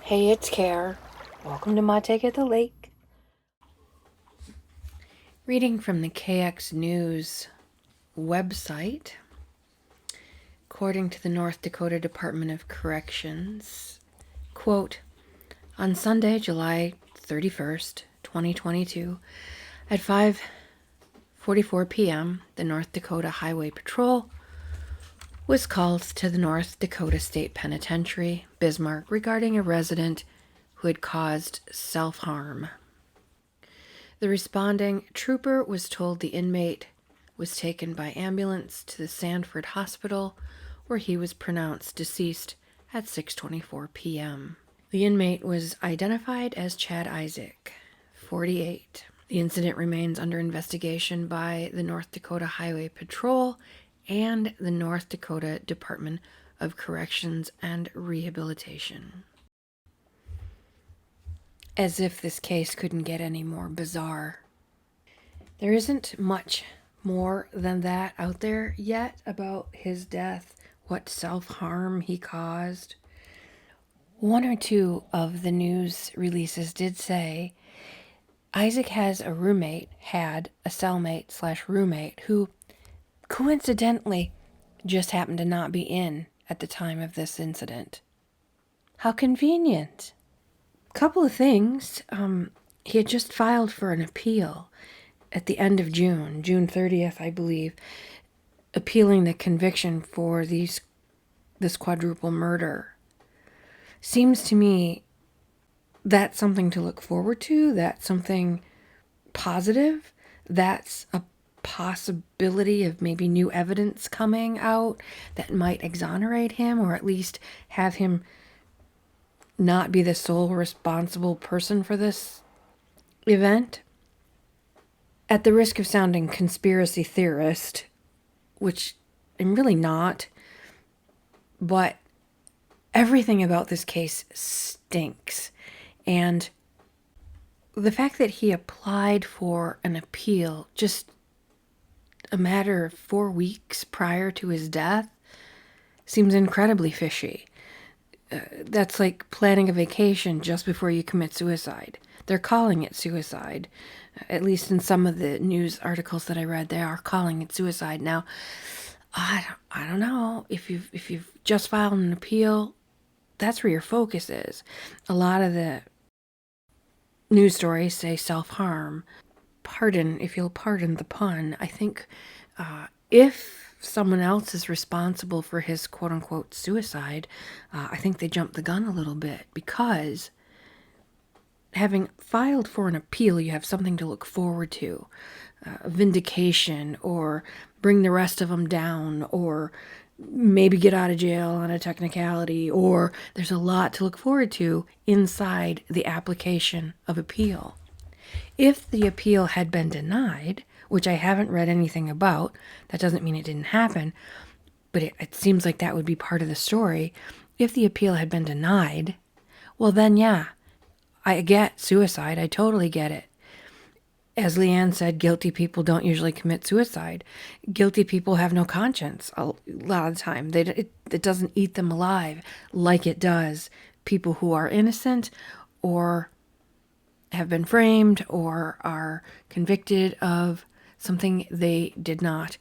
Hey, it's Care. Welcome to my take at the lake. Reading from the KX News website, according to the North Dakota Department of Corrections, quote, on Sunday, July 31st, 2022, at 5:44 p.m., the North Dakota Highway Patrol was called to the North Dakota State Penitentiary, Bismarck, regarding a resident who had caused self-harm. The responding trooper was told the inmate was taken by ambulance to the Sanford Hospital, where he was pronounced deceased at 6:24 p.m. The inmate was identified as Chad Isaak, 48. The incident remains under investigation by the North Dakota Highway Patrol and the North Dakota Department of Corrections and Rehabilitation. As if this case couldn't get any more bizarre. There isn't much more than that out there yet about his death, what self-harm he caused. One or two of the news releases did say Isaak had a cellmate/roommate who coincidentally just happened to not be in at the time of this incident. How convenient. Couple of things. He had just filed for an appeal at the end of June 30th, I believe, appealing the conviction for this quadruple murder. Seems to me that's something to look forward to. That's something positive. That's a possibility of maybe new evidence coming out that might exonerate him, or at least have him not be the sole responsible person for this event. At the risk of sounding conspiracy theorist, which I'm really not, but everything about this case stinks. And the fact that he applied for an appeal just a matter of 4 weeks prior to his death seems incredibly fishy. That's like planning a vacation just before you commit suicide. They're calling it suicide. At least in some of the news articles that I read, they are calling it suicide. Now, I don't know. If you've just filed an appeal, that's where your focus is. A lot of the news stories say self-harm. Pardon, if you'll pardon the pun, I think if someone else is responsible for his quote-unquote suicide, I think they jumped the gun a little bit, because having filed for an appeal, you have something to look forward to. Vindication, or bring the rest of them down, or maybe get out of jail on a technicality, or there's a lot to look forward to inside the application of appeal. If the appeal had been denied, which I haven't read anything about, that doesn't mean it didn't happen, but it seems like that would be part of the story. If the appeal had been denied, well then yeah, I get suicide. I totally get it. As Leanne said, guilty people don't usually commit suicide. Guilty people have no conscience a lot of the time. It doesn't eat them alive like it does people who are innocent or have been framed or are convicted of something they did not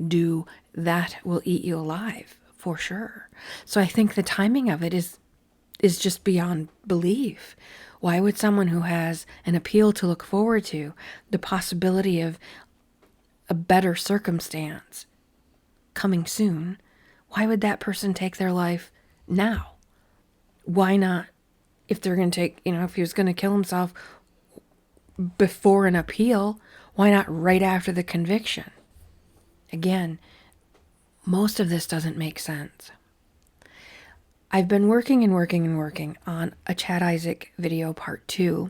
do. That will eat you alive for sure. So I think the timing of it is just beyond belief. Why would someone who has an appeal to look forward to, the possibility of a better circumstance coming soon, why would that person take their life now? Why not, if they're going to take, if he was going to kill himself before an appeal, why not right after the conviction? Again, most of this doesn't make sense. I've been working on a Chad Isaak video part 2.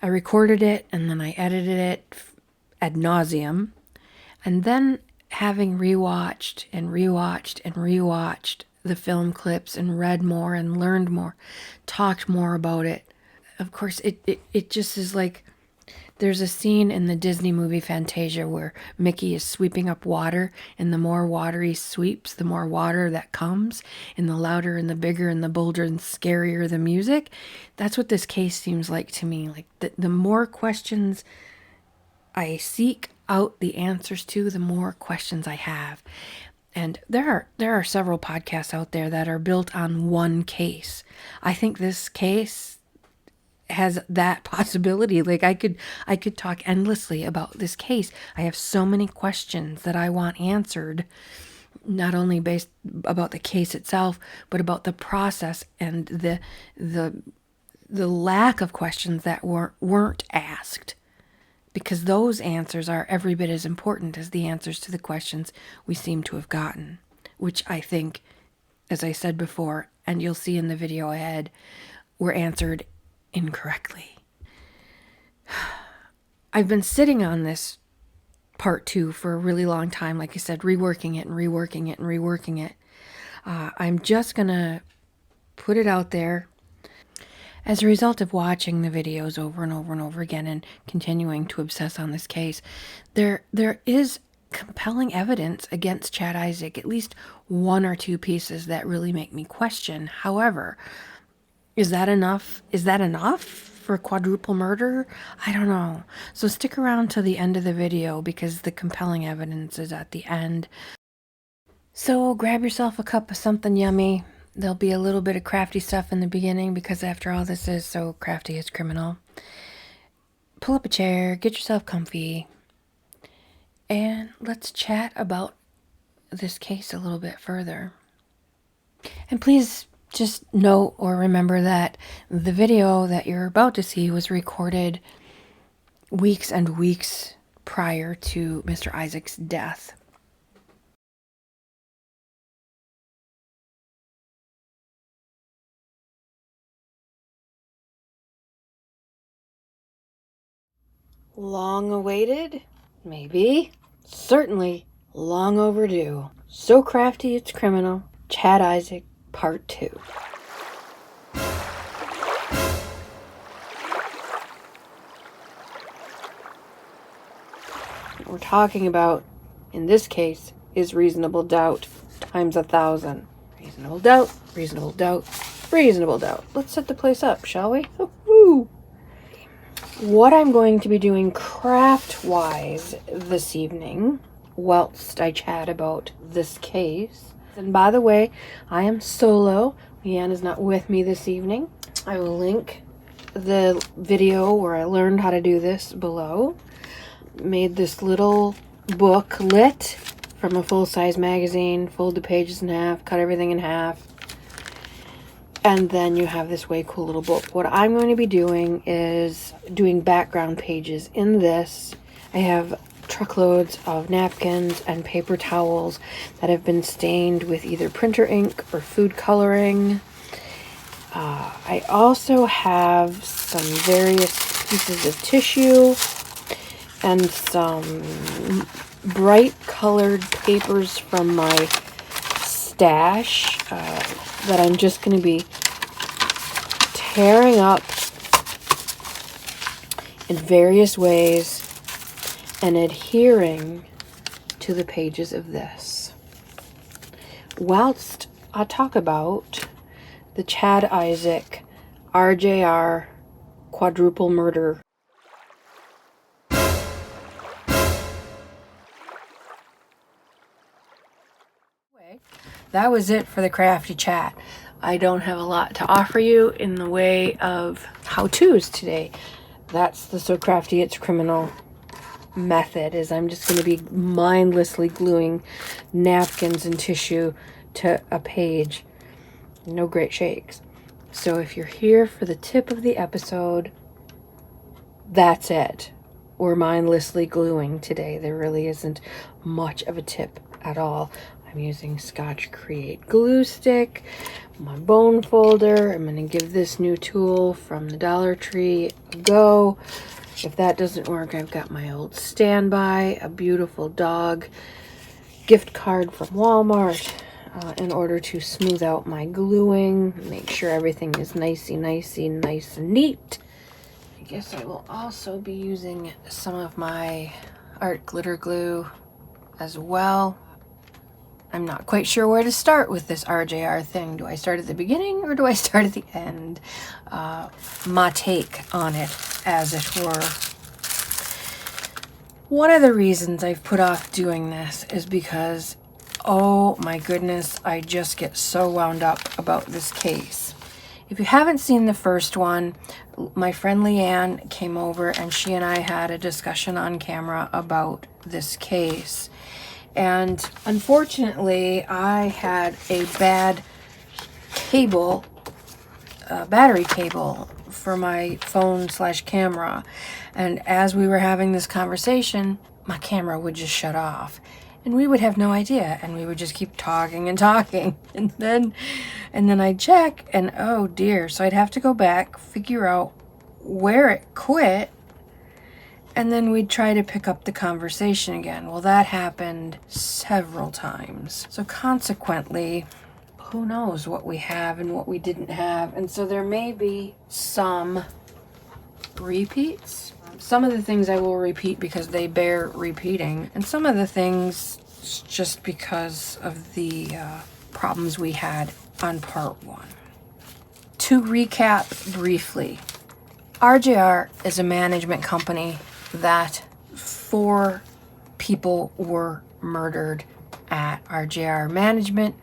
I recorded it and then I edited it ad nauseum. And then having rewatched the film clips and read more and learned more, talked more about it, of course, it just is like There's a scene in the Disney movie Fantasia where Mickey is sweeping up water, and the more water he sweeps, the more water that comes, and the louder and the bigger and the bolder and scarier the music. That's what this case seems like to me. Like the more questions I seek out the answers to, the more questions I have. And there are several podcasts out there that are built on one case. I think this case has that possibility. Like I could talk endlessly about this case. I have so many questions that I want answered, not only based about the case itself, but about the process and the lack of questions that weren't asked. Because those answers are every bit as important as the answers to the questions we seem to have gotten, which I think, as I said before, and you'll see in the video ahead, were answered incorrectly. I've been sitting on this part 2 for a really long time, like I said, reworking it and reworking it and reworking it. I'm just gonna put it out there. As a result of watching the videos over and over and over again and continuing to obsess on this case, there is compelling evidence against Chad Isaak, at least one or two pieces that really make me question. However, is that enough? Is that enough for quadruple murder? I don't know. So stick around till the end of the video because the compelling evidence is at the end. So grab yourself a cup of something yummy. There'll be a little bit of crafty stuff in the beginning because after all, this is so crafty, it's criminal. Pull up a chair, get yourself comfy, and let's chat about this case a little bit further. And please just note or remember that the video that you're about to see was recorded weeks and weeks prior to Mr. Isaak's death. Long awaited? Maybe. Certainly long overdue. So crafty it's criminal. Chad Isaak, Part 2. What we're talking about, in this case, is reasonable doubt times 1,000. Reasonable doubt, reasonable doubt, reasonable doubt. Let's set the place up, shall we? Woo! What I'm going to be doing craft-wise this evening, whilst I chat about this case, and by the way, I am solo. Leanne is not with me this evening. I will link the video where I learned how to do this below. Made this little booklet from a full-size magazine, fold the pages in half, cut everything in half, and then you have this way cool little book. What I'm going to be doing is doing background pages in this. I have truckloads of napkins and paper towels that have been stained with either printer ink or food coloring. I also have some various pieces of tissue and some bright colored papers from my stash that I'm just going to be tearing up in various ways and adhering to the pages of this. Whilst I talk about the Chad Isaak RJR quadruple murder. That was it for the crafty chat. I don't have a lot to offer you in the way of how-tos today. That's the So Crafty It's Criminal method, is I'm just going to be mindlessly gluing napkins and tissue to a page. No great shakes. So if you're here for the tip of the episode, that's it. We're mindlessly gluing today. There really isn't much of a tip at all. I'm using Scotch Create glue stick, my bone folder. I'm going to give this new tool from the Dollar Tree a go. If that doesn't work, I've got my old standby, a beautiful dog gift card from Walmart in order to smooth out my gluing, make sure everything is nice and neat. guess I will also be using some of my art glitter glue as well. I'm not quite sure where to start with this RJR thing. Do I start at the beginning or do I start at the end? My take on it, as it were. One of the reasons I've put off doing this is because, oh my goodness, I just get so wound up about this case. If you haven't seen the first one, my friend Leanne came over and she and I had a discussion on camera about this case. And unfortunately, I had a bad cable, battery cable for my phone/camera. And as we were having this conversation, my camera would just shut off. And we would have no idea, and we would just keep talking and talking. And then I'd check, and oh dear. So I'd have to go back, figure out where it quit, and then we'd try to pick up the conversation again. Well, that happened several times. So consequently, who knows what we have and what we didn't have. And so there may be some repeats. Some of the things I will repeat because they bear repeating, and some of the things just because of the problems we had on part 1. To recap briefly, RJR is a management company that 4 people were murdered at. RJR Management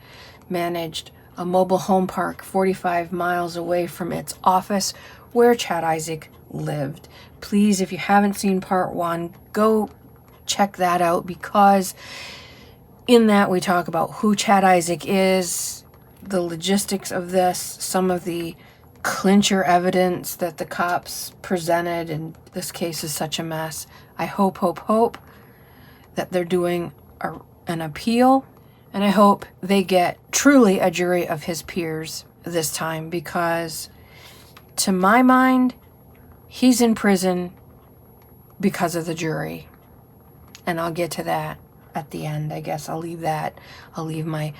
managed a mobile home park 45 miles away from its office where Chad Isaak lived. Please, if you haven't seen part 1, go check that out, because in that we talk about who Chad Isaak is, the logistics of this, some of the clincher evidence that the cops presented, and this case is such a mess. I hope that they're doing an appeal, and I hope they get truly a jury of his peers this time, because to my mind, he's in prison because of the jury. And I'll get to that at the end. I guess I'll leave that. I'll leave my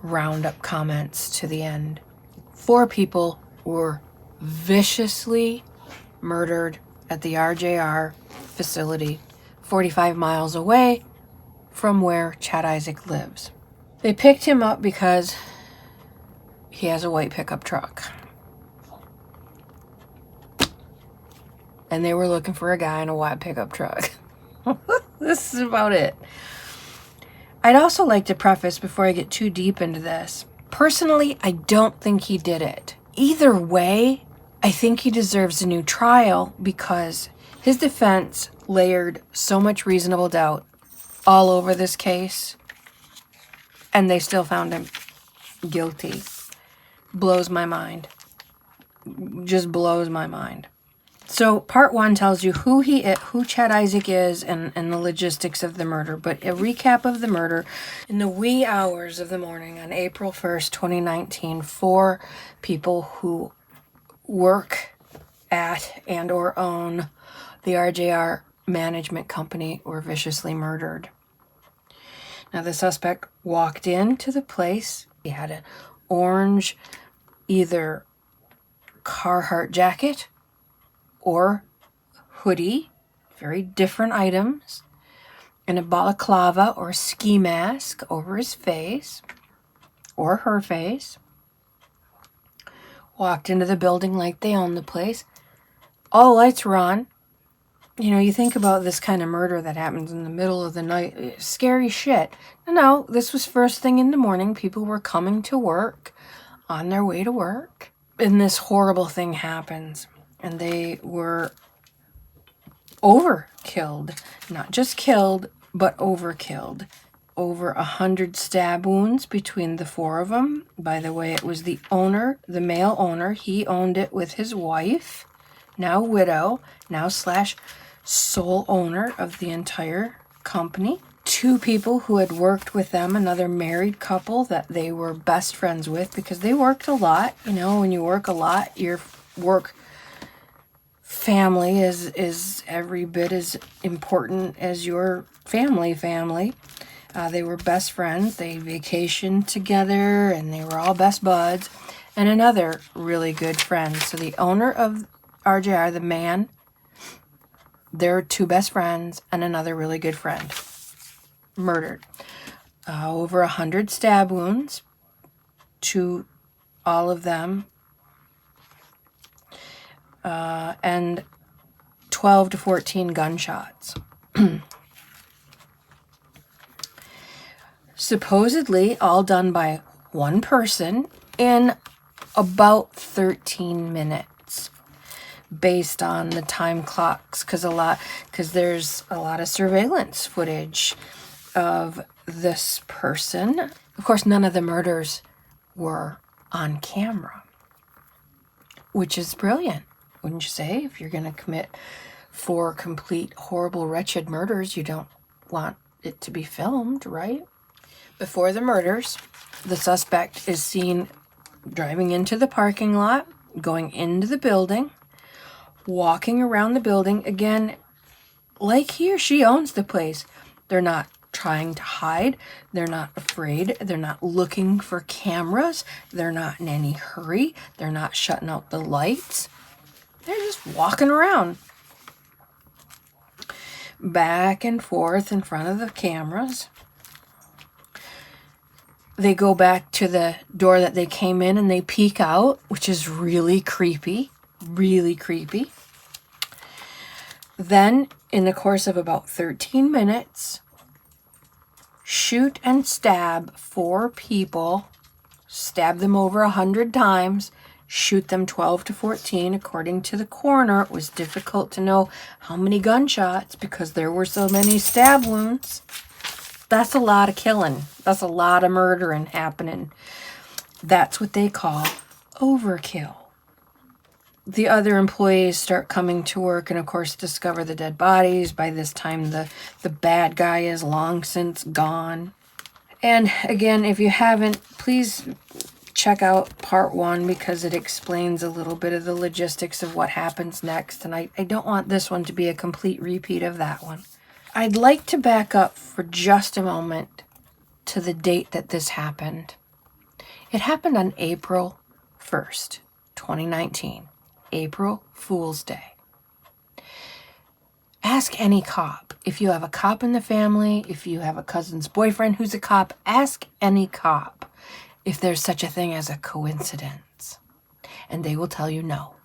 roundup comments to the end. 4 people were viciously murdered at the RJR facility 45 miles away from where Chad Isaak lives. They picked him up because he has a white pickup truck. And they were looking for a guy in a white pickup truck. This is about it. I'd also like to preface, before I get too deep into this, personally, I don't think he did it. Either way, I think he deserves a new trial, because his defense layered so much reasonable doubt all over this case, and they still found him guilty. Blows my mind. Just blows my mind. So part 1 tells you who Chad Isaak is, and the logistics of the murder. But a recap of the murder: in the wee hours of the morning on April 1st, 2019, 4 people who work at and or own the RJR Management Company were viciously murdered. Now, the suspect walked into the place. He had an orange, either Carhartt jacket or hoodie, very different items, and a balaclava or ski mask over his face or her face. Walked into the building like they own the place. All lights were on. You know, you think about this kind of murder that happens in the middle of the night. Scary shit. No, this was first thing in the morning. People were coming to work, on their way to work, and this horrible thing happens. And they were overkilled. Not just killed, but overkilled. Over 100 stab wounds between the 4 of them. By the way, it was the owner, the male owner. He owned it with his wife, now widow, now / sole owner of the entire company. 2 people who had worked with them, another married couple that they were best friends with, because they worked a lot. You know, when you work a lot, your work family is every bit as important as your family. They were best friends. They vacationed together, and they were all best buds. And another really good friend. So the owner of RJR, the man, their two best friends and another really good friend. Murdered. Over 100 stab wounds to all of them. And 12 to 14 gunshots. Supposedly all done by one person in about 13 minutes based on the time clocks, because there's a lot of surveillance footage of this person. Of course, none of the murders were on camera, which is brilliant, wouldn't you say? If you're going to commit 4 complete, horrible, wretched murders, you don't want it to be filmed, right? Before the murders, the suspect is seen driving into the parking lot, going into the building, walking around the building, again, like he or she owns the place. They're not trying to hide. They're not afraid. They're not looking for cameras. They're not in any hurry. They're not shutting out the lights. They're just walking around, back and forth in front of the cameras. They go back to the door that they came in and they peek out, which is really creepy, really creepy. Then, in the course of about 13 minutes, shoot and stab 4 people, stab them over 100 times, shoot them 12 to 14. According to the coroner, it was difficult to know how many gunshots because there were so many stab wounds. That's a lot of killing. That's a lot of murdering happening. That's what they call overkill. The other employees start coming to work and, of course, discover the dead bodies. By this time, the bad guy is long since gone. And again, if you haven't, please check out part 1 because it explains a little bit of the logistics of what happens next. And I don't want this one to be a complete repeat of that one. I'd like to back up for just a moment to the date that this happened. It happened on April 1st, 2019. April Fool's Day. Ask any cop. If you have a cop in the family, if you have a cousin's boyfriend who's a cop, ask any cop if there's such a thing as a coincidence. And they will tell you no.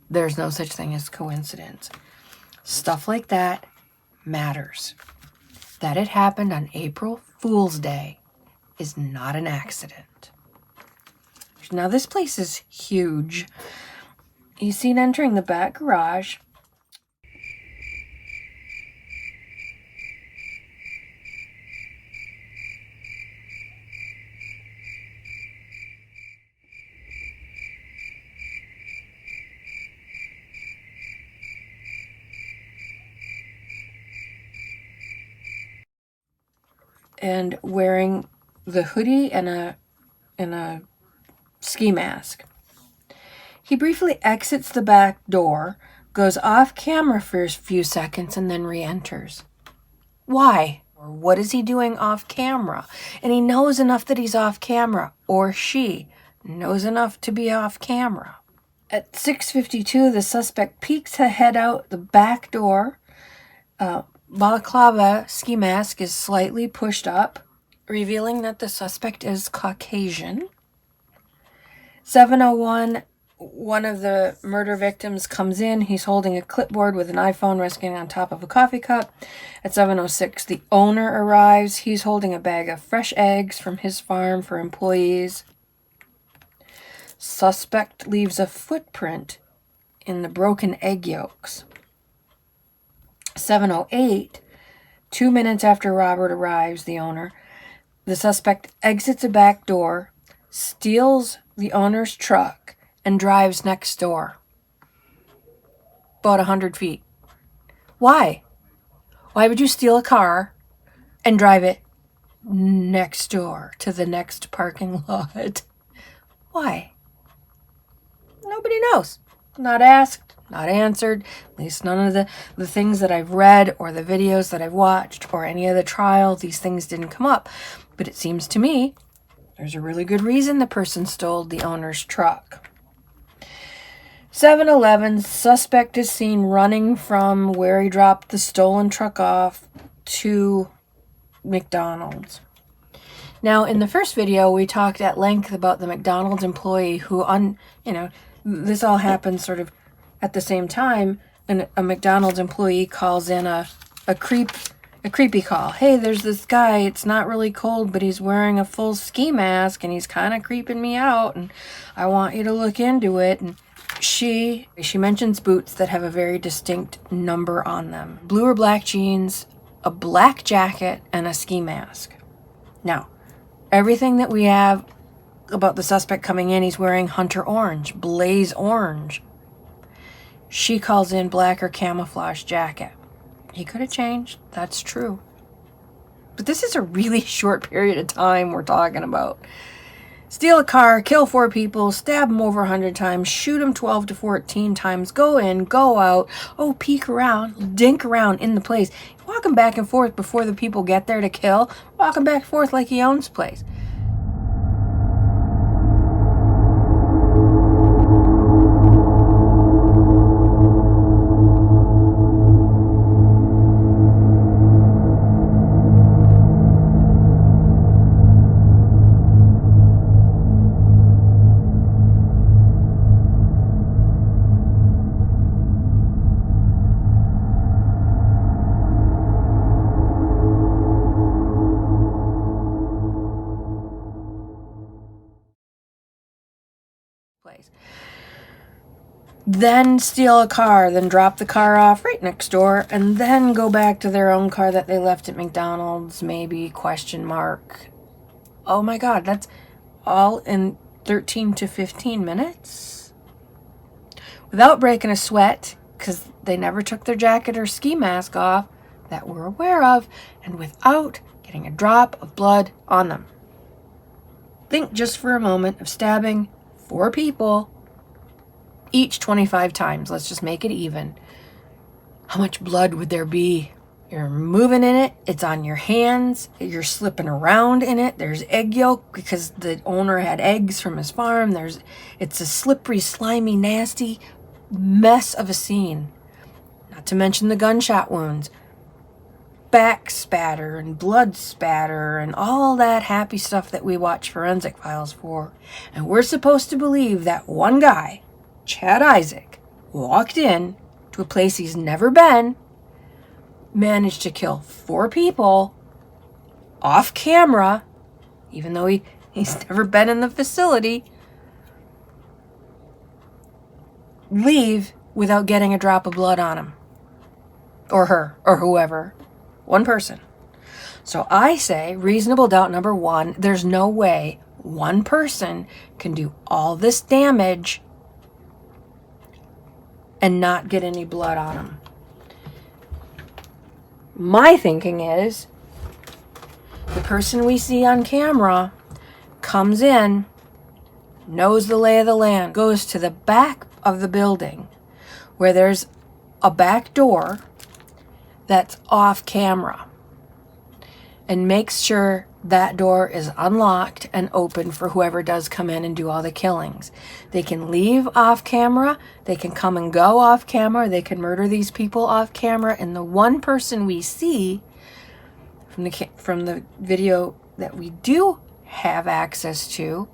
There's no such thing as coincidence. Stuff like that matters. That it happened on April Fool's Day is not an accident. Now this place is huge. He's seen entering the back garage. And wearing the hoodie and a ski mask. He briefly exits the back door, goes off camera for a few seconds, and then re-enters. Why? Or what is he doing off camera? And he knows enough that he's off camera, or she knows enough to be off camera. At 6:52, the suspect peeks her head out the back door. Balaclava ski mask is slightly pushed up, revealing that the suspect is Caucasian. 7:01, one of the murder victims comes in. He's holding a clipboard with an iPhone resting on top of a coffee cup. At 7:06, the owner arrives. He's holding a bag of fresh eggs from his farm for employees. Suspect leaves a footprint in the broken egg yolks. 7:08, 2 minutes after Robert arrives, the owner, the suspect exits a back door, steals the owner's truck, and drives next door. About 100 feet. Why? Why would you steal a car and drive it next door to the next parking lot? Why? Nobody knows. Not asked, not answered. At least none of the things that I've read or the videos that I've watched or any of the trial, these things didn't come up. But it seems to me there's a really good reason the person stole the owner's truck. 7-Eleven, suspect is seen running from where he dropped the stolen truck off to McDonald's. Now, in the first video, we talked at length about the McDonald's employee who, this all happened sort of at the same time, and a McDonald's employee calls in a creepy call. Hey, there's this guy, it's not really cold, but he's wearing a full ski mask, and he's kind of creeping me out, and I want you to look into it. And she mentions boots that have a very distinct number on them. Blue or black jeans, a black jacket, and a ski mask. Now, everything that we have about the suspect coming in, he's wearing hunter orange, blaze orange. She calls in black or camouflage jacket. He could have changed, that's true. But this is a really short period of time we're talking about. Steal a car, kill 4 people, stab them over 100 times, shoot them 12 to 14 times, go in, go out, peek around, dink around in the place. Walking back and forth before the people get there to kill, walking back and forth like he owns the place. Then steal a car, then drop the car off right next door, and then go back to their own car that they left at McDonald's, maybe, ? Oh my God, that's all in 13 to 15 minutes? Without breaking a sweat, because they never took their jacket or ski mask off that we're aware of, and without getting a drop of blood on them. Think just for a moment of stabbing 4 people, each 25 times. Let's just make it even. How much blood would there be? You're moving in it. It's on your hands. You're slipping around in it. There's egg yolk because the owner had eggs from his farm. It's a slippery, slimy, nasty mess of a scene. Not to mention the gunshot wounds. Back spatter and blood spatter and all that happy stuff that we watch forensic files for. And we're supposed to believe that one guy, Chad Isaak, walked in to a place he's never been, managed to kill 4 people off camera, even though he's never been in the facility, leave without getting a drop of blood on him. Or her, or whoever. One person. So I say, reasonable doubt number 1, there's no way one person can do all this damage and not get any blood on him. My thinking is, the person we see on camera comes in, knows the lay of the land, goes to the back of the building where there's a back door that's off camera and makes sure that door is unlocked and open for whoever does come in and do all the killings. They can leave off camera, they can come and go off camera, they can murder these people off camera, and the one person we see from the video that we do have access to,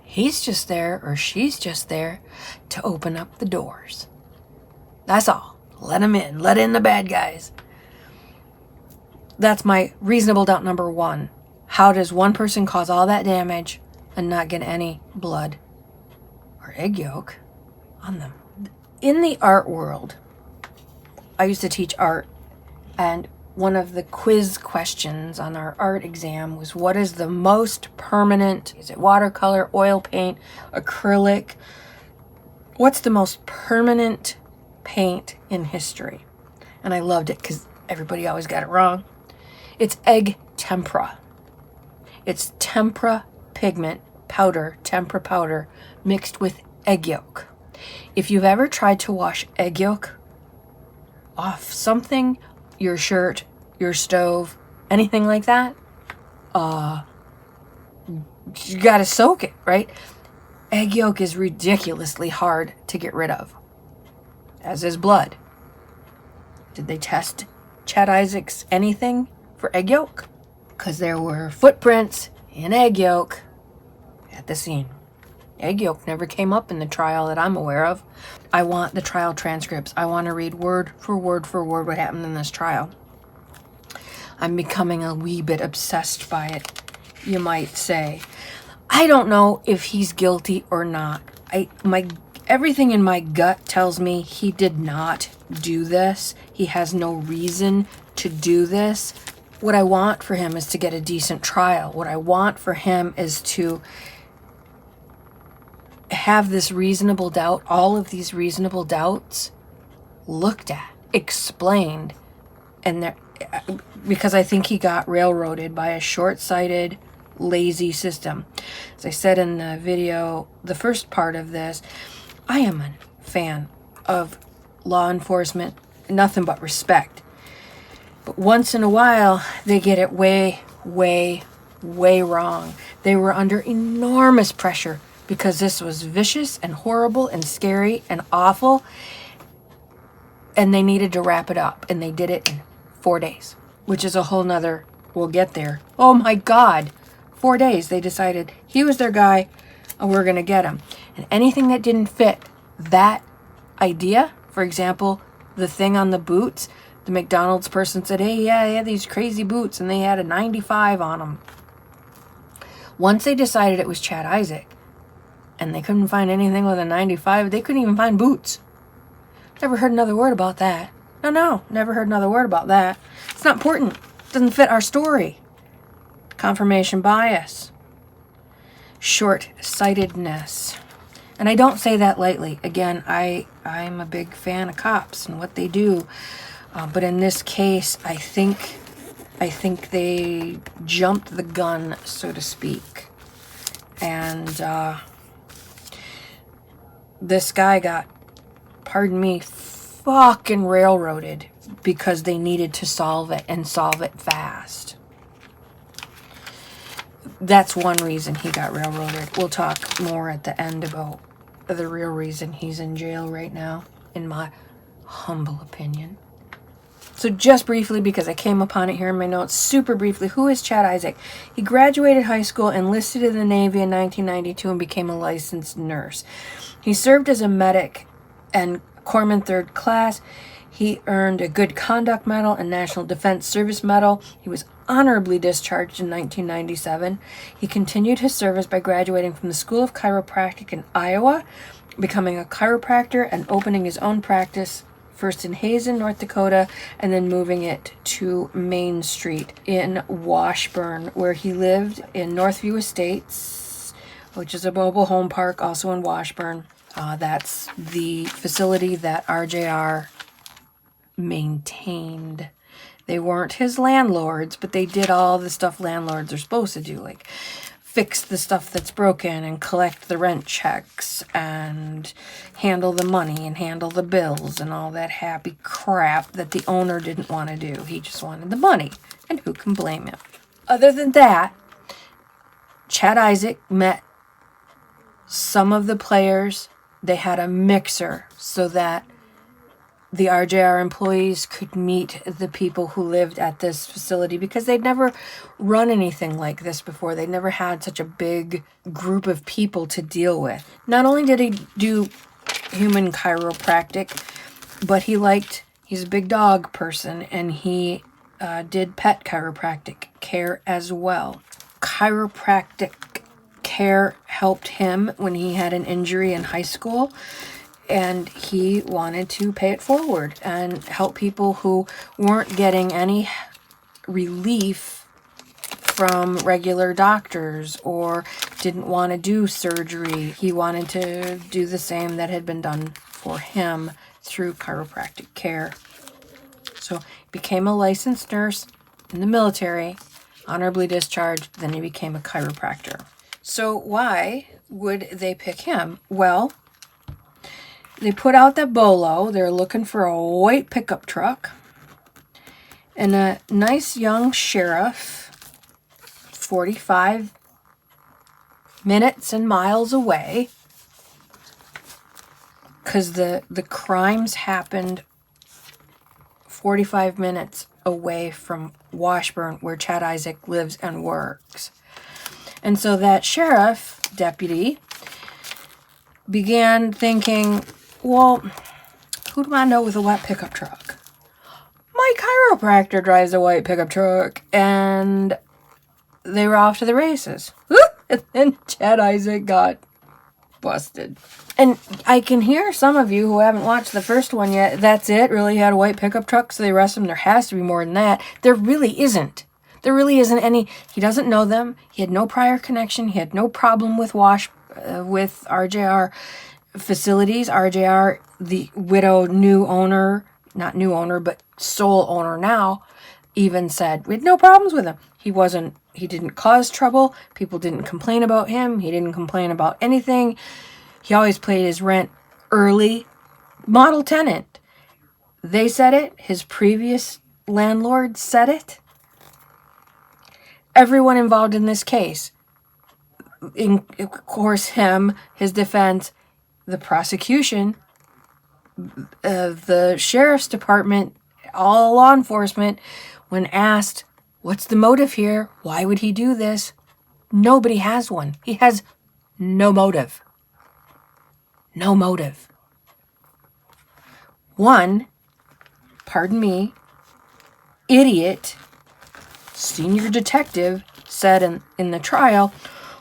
he's just there or she's just there to open up the doors. That's all. Let them in. Let in the bad guys. That's my reasonable doubt number 1. How does one person cause all that damage and not get any blood or egg yolk on them? In the art world, I used to teach art, and one of the quiz questions on our art exam was, what is the most permanent, is it watercolor, oil paint, acrylic? What's the most permanent paint in history? And I loved it because everybody always got it wrong. It's egg tempera. It's tempera pigment powder, tempera powder, mixed with egg yolk. If you've ever tried to wash egg yolk off something, your shirt, your stove, anything like that, you gotta soak it, right? Egg yolk is ridiculously hard to get rid of, as is blood. Did they test Chad Isaak's anything for egg yolk? Because there were footprints in egg yolk at the scene. Egg yolk never came up in the trial that I'm aware of. I want the trial transcripts. I want to read word for word for word what happened in this trial. I'm becoming a wee bit obsessed by it, you might say. I don't know if he's guilty or not. Everything in my gut tells me he did not do this. He has no reason to do this. What I want for him is to get a decent trial. What I want for him is to have this reasonable doubt, all of these reasonable doubts looked at, explained, and because I think he got railroaded by a short-sighted, lazy system. As I said in the video, the first part of this, I am a fan of law enforcement, nothing but respect. But once in a while, they get it way, way, way wrong. They were under enormous pressure because this was vicious and horrible and scary and awful, and they needed to wrap it up, and they did it in 4 days, which is a whole nother, we'll get there. Oh my God, 4 days. They decided he was their guy and we're going to get him. And anything that didn't fit that idea, for example, the thing on the boots, the McDonald's person said, hey, yeah, they had these crazy boots and they had a 95 on them. Once they decided it was Chad Isaak and they couldn't find anything with a 95, they couldn't even find boots. Never heard another word about that. No, never heard another word about that. It's not important. It doesn't fit our story. Confirmation bias. Short-sightedness. And I don't say that lightly. Again, I'm a big fan of cops and what they do. But in this case, I think they jumped the gun, so to speak. And this guy got, pardon me, fucking railroaded because they needed to solve it and solve it fast. That's one reason he got railroaded. We'll talk more at the end about the real reason he's in jail right now, in my humble opinion. So just briefly, because I came upon it here in my notes, super briefly, who is Chad Isaak? He graduated high school, enlisted in the Navy in 1992, and became a licensed nurse. He served as a medic and Corpsman 3rd Class. He earned a Good Conduct Medal and National Defense Service Medal. He was honorably discharged in 1997. He continued his service by graduating from the School of Chiropractic in Iowa, becoming a chiropractor and opening his own practice, first in Hazen, North Dakota, and then moving it to Main Street in Washburn, where he lived in Northview Estates, which is a mobile home park also in Washburn. That's the facility that RJR maintained. They weren't his landlords, but they did all the stuff landlords are supposed to do, like fix the stuff that's broken and collect the rent checks and handle the money and handle the bills and all that happy crap that the owner didn't want to do. He just wanted the money, and who can blame him? Other than that, Chad Isaak met some of the players. They had a mixer so that the RJR employees could meet the people who lived at this facility, because they'd never run anything like this before. They'd never had such a big group of people to deal with. Not only did he do human chiropractic, but he's a big dog person, and he did pet chiropractic care as well. Chiropractic care helped him when he had an injury in high school, and he wanted to pay it forward and help people who weren't getting any relief from regular doctors or didn't want to do surgery. He wanted to do the same that had been done for him through chiropractic care. So he became a licensed nurse in the military, honorably discharged, then he became a chiropractor. So why would they pick him? Well, they put out that bolo. They're looking for a white pickup truck. And a nice young sheriff, 45 minutes and miles away, because the crimes happened 45 minutes away from Washburn, where Chad Isaak lives and works. And so that sheriff deputy began thinking, well, who do I know with a white pickup truck? My chiropractor drives a white pickup truck. And they were off to the races. And then Chad Isaak got busted. And I can hear some of you who haven't watched the first one yet. That's it? Really? He had a white pickup truck, so they arrested him? There has to be more than that. There really isn't. There really isn't any. He doesn't know them. He had no prior connection. He had no problem with with RJR facilities. RJR, the widow, new owner, not new owner, but sole owner now, even said we had no problems with him. He didn't cause trouble. People didn't complain about him. He didn't complain about anything. He always paid his rent early. Model tenant. They said it. His previous landlord said it. Everyone involved in this case, of course, him, his defense, the prosecution, the sheriff's department, all law enforcement, when asked, what's the motive here? Why would he do this? Nobody has one. He has no motive. No motive. One, pardon me, idiot senior detective said in the trial,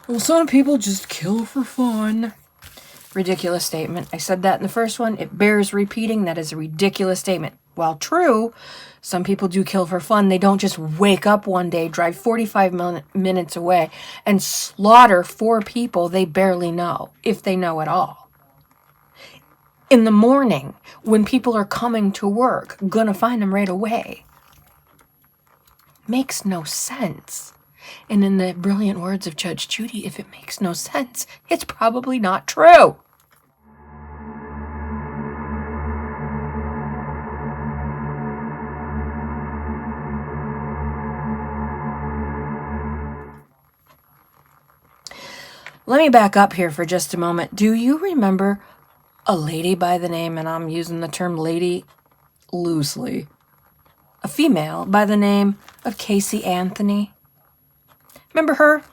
well, some people just kill for fun. Ridiculous statement. I said that in the first one. It bears repeating. That is a ridiculous statement. While true, some people do kill for fun. They don't just wake up one day, drive 45 minutes away, and slaughter 4 people they barely know, if they know at all. In the morning, when people are coming to work, gonna find them right away. Makes no sense. And in the brilliant words of Judge Judy, if it makes no sense, it's probably not true. Let me back up here for just a moment. Do you remember a lady by the name, and I'm using the term lady loosely, a female by the name of Casey Anthony? Remember her?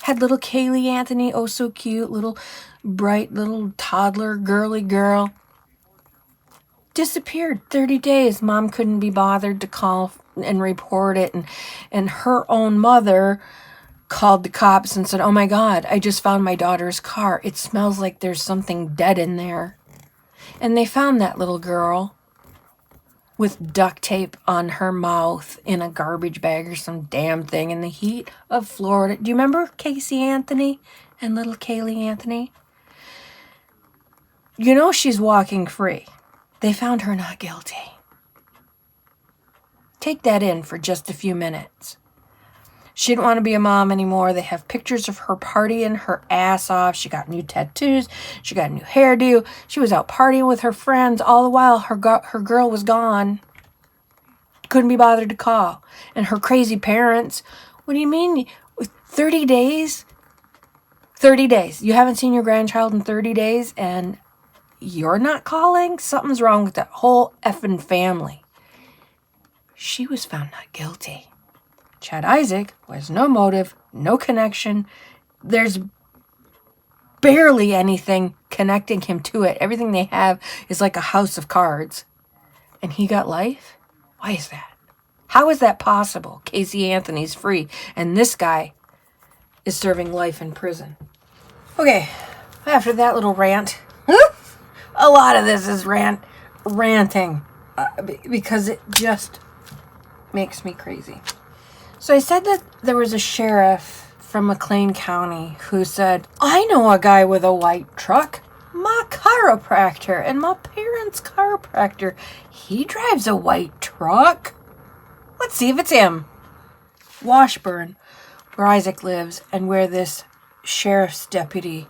Had little Kaylee Anthony, oh so cute, little bright little toddler, girly girl. Disappeared 30 days. Mom couldn't be bothered to call and report it. And her own mother called the cops and said, oh my God, I just found my daughter's car. It smells like there's something dead in there. And they found that little girl with duct tape on her mouth in a garbage bag or some damn thing in the heat of Florida. Do you remember Casey Anthony and little Kaylee Anthony? You know she's walking free. They found her not guilty. Take that in for just a few minutes. She didn't want to be a mom anymore. They have pictures of her partying her ass off. She got new tattoos. She got a new hairdo. She was out partying with her friends. All the while, her girl was gone. Couldn't be bothered to call. And her crazy parents, what do you mean? 30 days? 30 days. You haven't seen your grandchild in 30 days and you're not calling? Something's wrong with that whole effing family. She was found not guilty. Chad Isaak has no motive, no connection. There's barely anything connecting him to it. Everything they have is like a house of cards. And he got life? Why is that? How is that possible? Casey Anthony's free, and this guy is serving life in prison. Okay, after that little rant, a lot of this is ranting, because it just makes me crazy. So I said that there was a sheriff from McLean County who said, I know a guy with a white truck. My chiropractor and my parents' chiropractor. He drives a white truck. Let's see if it's him. Washburn, where Isaak lives and where this sheriff's deputy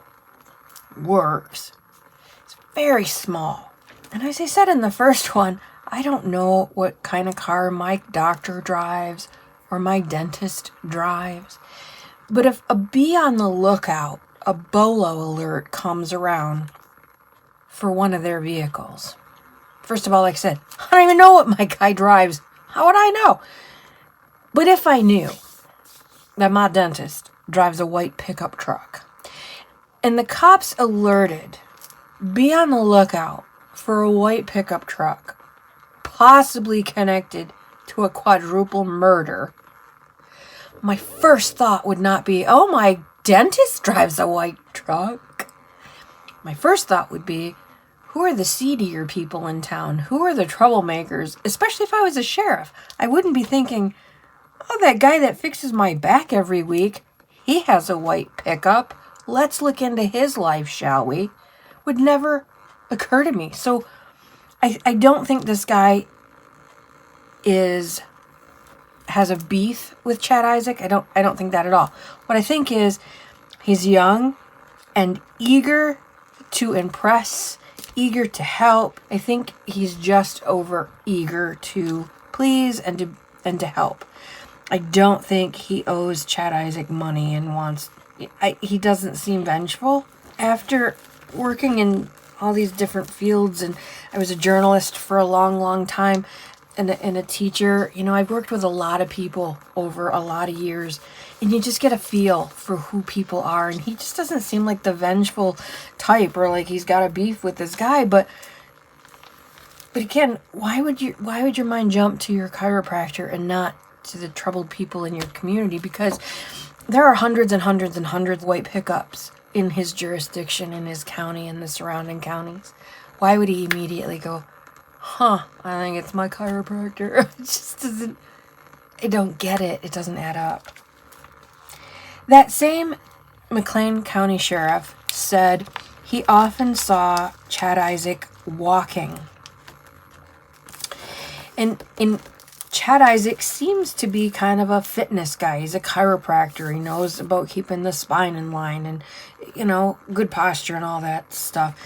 works, is very small. And as I said in the first one, I don't know what kind of car my doctor drives or my dentist drives. But if a be on the lookout, a BOLO alert comes around, for one of their vehicles. First of all, like I said, I don't even know what my guy drives. How would I know? But if I knew that my dentist drives a white pickup truck, and the cops alerted, be on the lookout for a white pickup truck, possibly connected to a quadruple murder, my first thought would not be, oh, my dentist drives a white truck. My first thought would be, who are the seedier people in town? Who are the troublemakers? Especially if I was a sheriff. I wouldn't be thinking, oh, that guy that fixes my back every week, he has a white pickup. Let's look into his life, shall we? Would never occur to me. So I don't think this guy has a beef with Chad Isaak. I don't think that at all. What I think is he's young and eager to impress, eager to help. I think he's just over eager to please and to help. I don't think he owes Chad Isaak money and wants... he doesn't seem vengeful. After working in all these different fields, and I was a journalist for a long, long time, and a teacher, I've worked with a lot of people over a lot of years, and you just get a feel for who people are, and he just doesn't seem like the vengeful type, or like he's got a beef with this guy, but again, why would your mind jump to your chiropractor and not to the troubled people in your community? Because there are hundreds and hundreds and hundreds of white pickups in his jurisdiction, in his county, and the surrounding counties. Why would he immediately go, I think it's my chiropractor? It just doesn't... I don't get it. It doesn't add up. That same McLean County Sheriff said he often saw Chad Isaak walking. And Chad Isaak seems to be kind of a fitness guy. He's a chiropractor. He knows about keeping the spine in line and, good posture and all that stuff.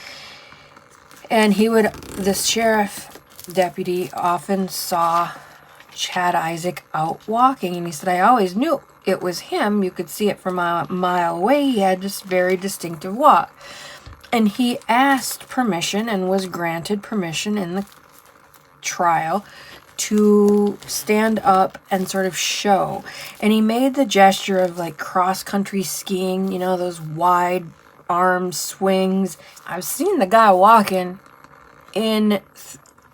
And this sheriff deputy often saw Chad Isaak out walking. And he said, I always knew it was him. You could see it from a mile away. He had this very distinctive walk. And he asked permission and was granted permission in the trial to stand up and sort of show. And he made the gesture of like cross-country skiing, those wide arm swings. I've seen the guy walking in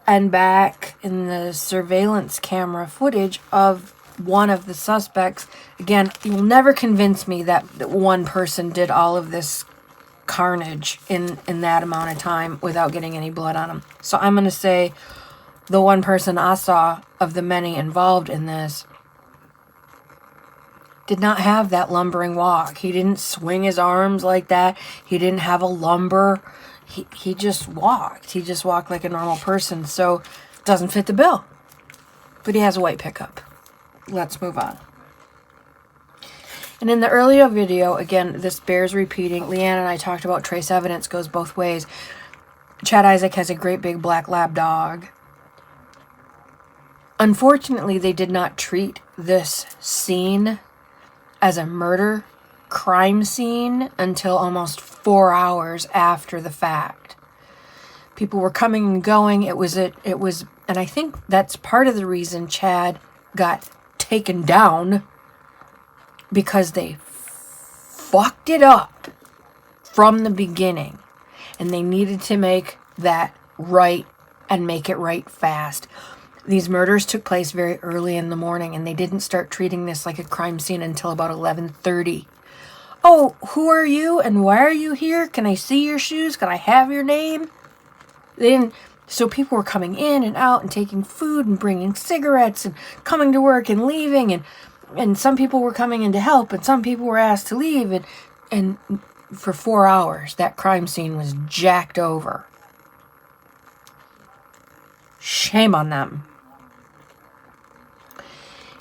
and back in the surveillance camera footage of one of the suspects. Again, you will never convince me that one person did all of this carnage in that amount of time without getting any blood on him. So I'm going to say the one person I saw of the many involved in this did not have that lumbering walk. He didn't swing his arms like that. He didn't have a lumber. He just walked. He just walked like a normal person. So doesn't fit the bill. But he has a white pickup. Let's move on. And in the earlier video, again, this bears repeating. Leanne and I talked about trace evidence goes both ways. Chad Isaak has a great big black lab dog. Unfortunately, they did not treat this scene as a murder crime scene until almost 4 hours after the fact. People were coming and going. It was, and I think that's part of the reason Chad got taken down, because they fucked it up from the beginning, and they needed to make that right and make it right fast. These murders took place very early in the morning, and they didn't start treating this like a crime scene until about 11:30. Oh, who are you and why are you here? Can I see your shoes? Can I have your name? They didn't. So people were coming in and out and taking food and bringing cigarettes and coming to work and leaving, and some people were coming in to help, and some people were asked to leave, and for 4 hours that crime scene was jacked over. Shame on them.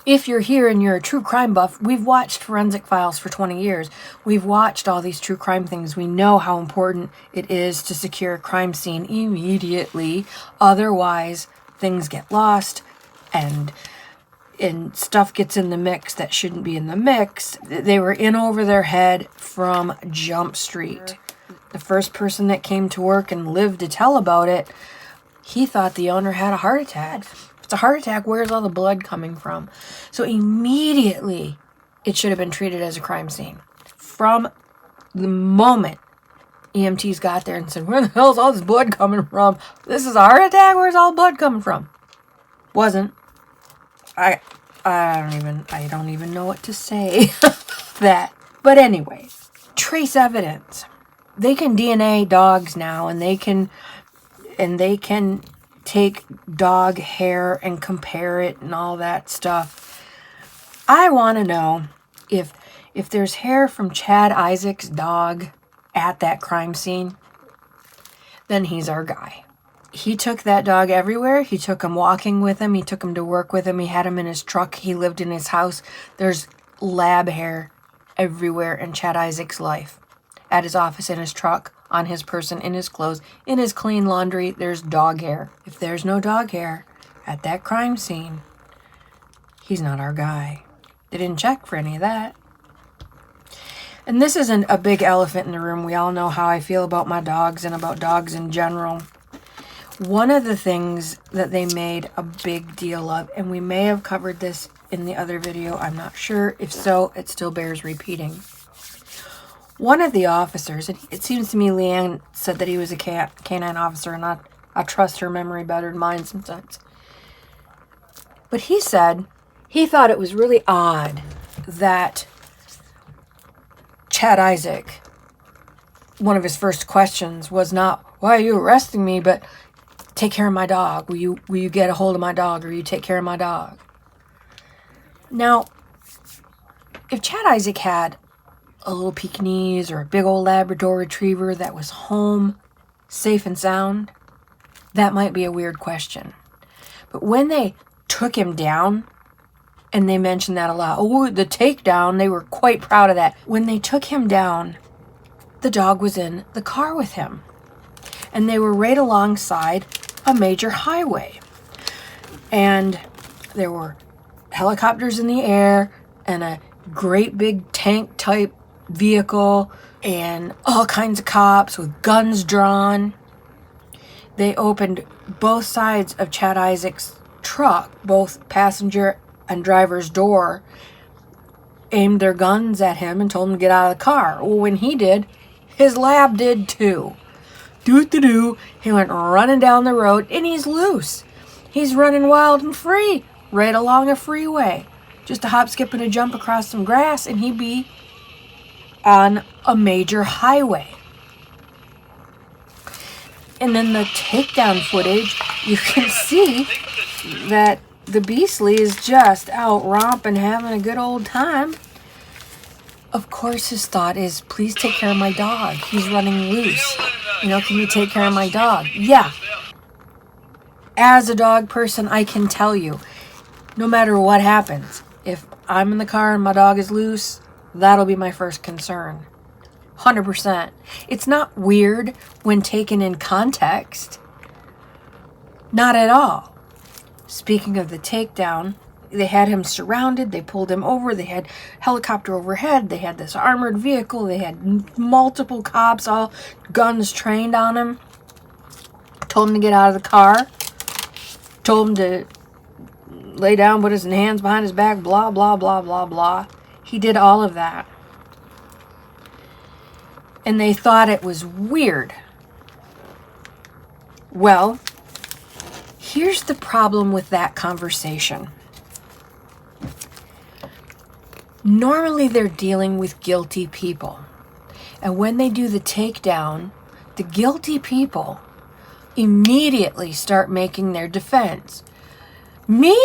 If you're here and you're a true crime buff, we've watched Forensic Files for 20 years. We've watched all these true crime things. We know how important it is to secure a crime scene immediately. Otherwise, things get lost and stuff gets in the mix that shouldn't be in the mix. They were in over their head from Jump Street. the first person that came to work and lived to tell about it, he thought the owner had a heart attack. If it's a heart attack, where's all the blood coming from? So immediately, it should have been treated as a crime scene. From the moment EMTs got there and said, where the hell's all this blood coming from? This is a heart attack? Where's all the blood coming from? Wasn't. I don't even know what to say that. But anyway, trace evidence. They can DNA dogs now, and they can take dog hair and compare it and all that stuff. I want to know if there's hair from Chad Isaak's dog at that crime scene, then he's our guy. He took that dog everywhere. He took him walking with him. He took him to work with him. He had him in his truck. He lived in his house. There's lab hair everywhere in Chad Isaak's life. At his office, in his truck, on his person, in his clothes, in his clean laundry, there's dog hair. If there's no dog hair at that crime scene, he's not our guy. They didn't check for any of that. And this isn't a big elephant in the room. We all know how I feel about my dogs and about dogs in general. One of the things that they made a big deal of, and we may have covered this in the other video, I'm not sure. If so, it still bears repeating. One of the officers, and it seems to me Leanne said that he was a canine officer, and I trust her memory better than mine sometimes. But he said he thought it was really odd that Chad Isaak, one of his first questions was not, why are you arresting me, but take care of my dog. Will you get a hold of my dog, or you take care of my dog? Now, if Chad Isaak had a little Pekingese or a big old Labrador Retriever that was home, safe and sound, that might be a weird question. But when they took him down, and they mentioned that a lot, oh, the takedown, they were quite proud of that. When they took him down, the dog was in the car with him. And they were right alongside a major highway. And there were helicopters in the air and a great big tank type vehicle and all kinds of cops with guns drawn. They opened both sides of Chad Isaak's truck, both passenger and driver's door, aimed their guns at him and told him to get out of the car. Well, when he did, his lab did too. Doo-doo-doo. He went running down the road, and he's loose. He's running wild and free right along a freeway. Just a hop, skip, and a jump across some grass, and he'd be on a major highway. And then the takedown footage, you can see that the Beastly is just out romping, having a good old time. Of course, his thought is, please take care of my dog. He's running loose. Can you take care of my dog? Yeah. As a dog person, I can tell you, no matter what happens, if I'm in the car and my dog is loose, that'll be my first concern. 100%. It's not weird when taken in context. Not at all. Speaking of the takedown, they had him surrounded. They pulled him over. They had helicopter overhead. They had this armored vehicle. They had multiple cops, all guns trained on him. Told him to get out of the car. Told him to lay down, put his hands behind his back, blah, blah, blah, blah, blah. He did all of that. And they thought it was weird. Well, here's the problem with that conversation. Normally they're dealing with guilty people. And when they do the takedown, the guilty people immediately start making their defense. Me?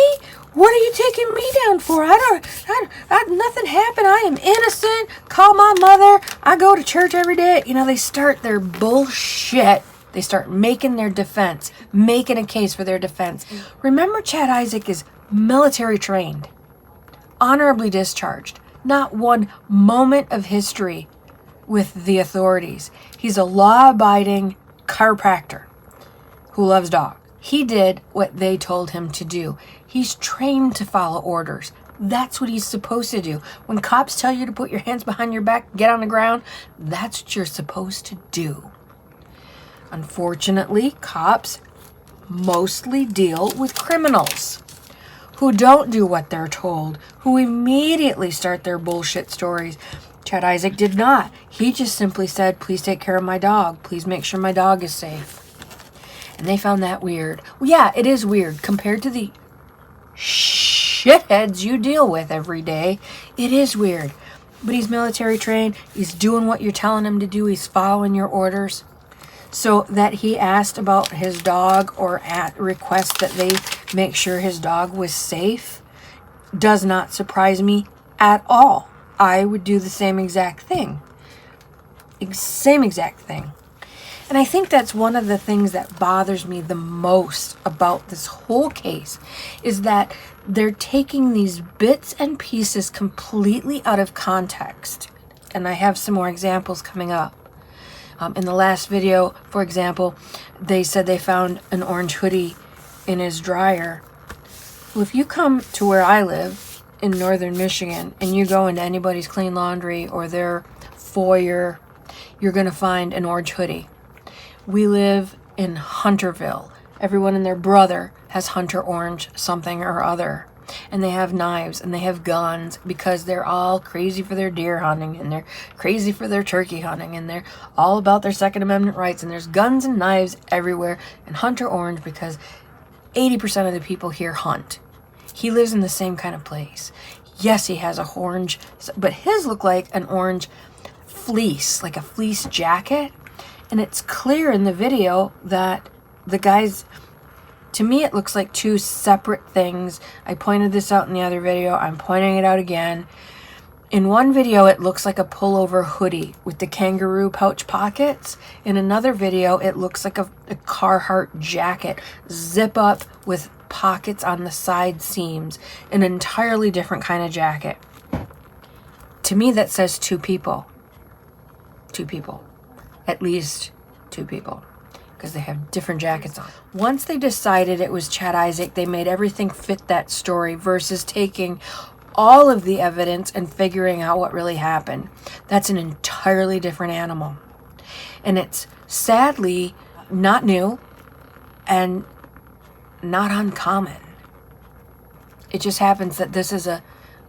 What are you taking me down for? Nothing happened. I am innocent. Call my mother. I go to church every day. They start their bullshit. They start making their defense, making a case for their defense. Remember, Chad Isaak is military trained, honorably discharged, not one moment of history with the authorities. He's a law-abiding chiropractor who loves dogs. He did what they told him to do. He's trained to follow orders. That's what he's supposed to do. When cops tell you to put your hands behind your back, get on the ground, that's what you're supposed to do. Unfortunately, cops mostly deal with criminals who don't do what they're told, who immediately start their bullshit stories. Chad Isaak did not. He just simply said, please take care of my dog. Please make sure my dog is safe. And they found that weird. Well, yeah, it is weird compared to the shitheads you deal with every day. It is weird. But he's military trained. He's doing what you're telling him to do. He's following your orders. So that he asked about his dog or request that they make sure his dog was safe does not surprise me at all. I would do the same exact thing. Same exact thing. And I think that's one of the things that bothers me the most about this whole case is that they're taking these bits and pieces completely out of context. And I have some more examples coming up. In the last video, for example, they said they found an orange hoodie in his dryer. Well, if you come to where I live in northern Michigan and you go into anybody's clean laundry or their foyer, you're going to find an orange hoodie. We live in Hunterville. Everyone and their brother has Hunter Orange something or other. And they have knives and they have guns because they're all crazy for their deer hunting and they're crazy for their turkey hunting and they're all about their Second Amendment rights, and there's guns and knives everywhere. And Hunter Orange, because 80% of the people here hunt. He lives in the same kind of place. Yes, he has a orange, but his look like an orange fleece, like a fleece jacket. And it's clear in the video that the guy's, to me, it looks like two separate things. I pointed this out in the other video. I'm pointing it out again. In one video, it looks like a pullover hoodie with the kangaroo pouch pockets. In another video, it looks like a Carhartt jacket, zip up with pockets on the side seams. An entirely different kind of jacket. To me, that says two people. Two people. At least two people. Because they have different jackets on. Once they decided it was Chad Isaak, they made everything fit that story versus taking all of the evidence and figuring out what really happened. That's an entirely different animal. And it's sadly not new and not uncommon. It just happens that this is a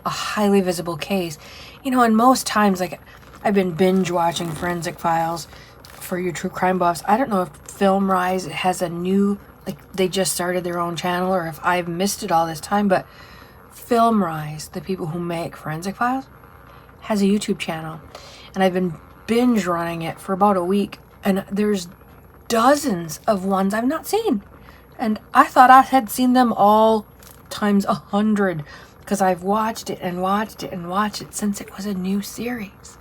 highly visible case. You know, and most times, like, I've been binge watching Forensic Files for you true crime buffs. I don't know if Film Rise has a new, like, they just started their own channel, or if I've missed it all this time, but Film Rise, the people who make Forensic Files, has a YouTube channel. And I've been binge running it for about a week, and there's dozens of ones I've not seen. And I thought I had seen them all times 100, because I've watched it and watched it and watched it since it was a new series.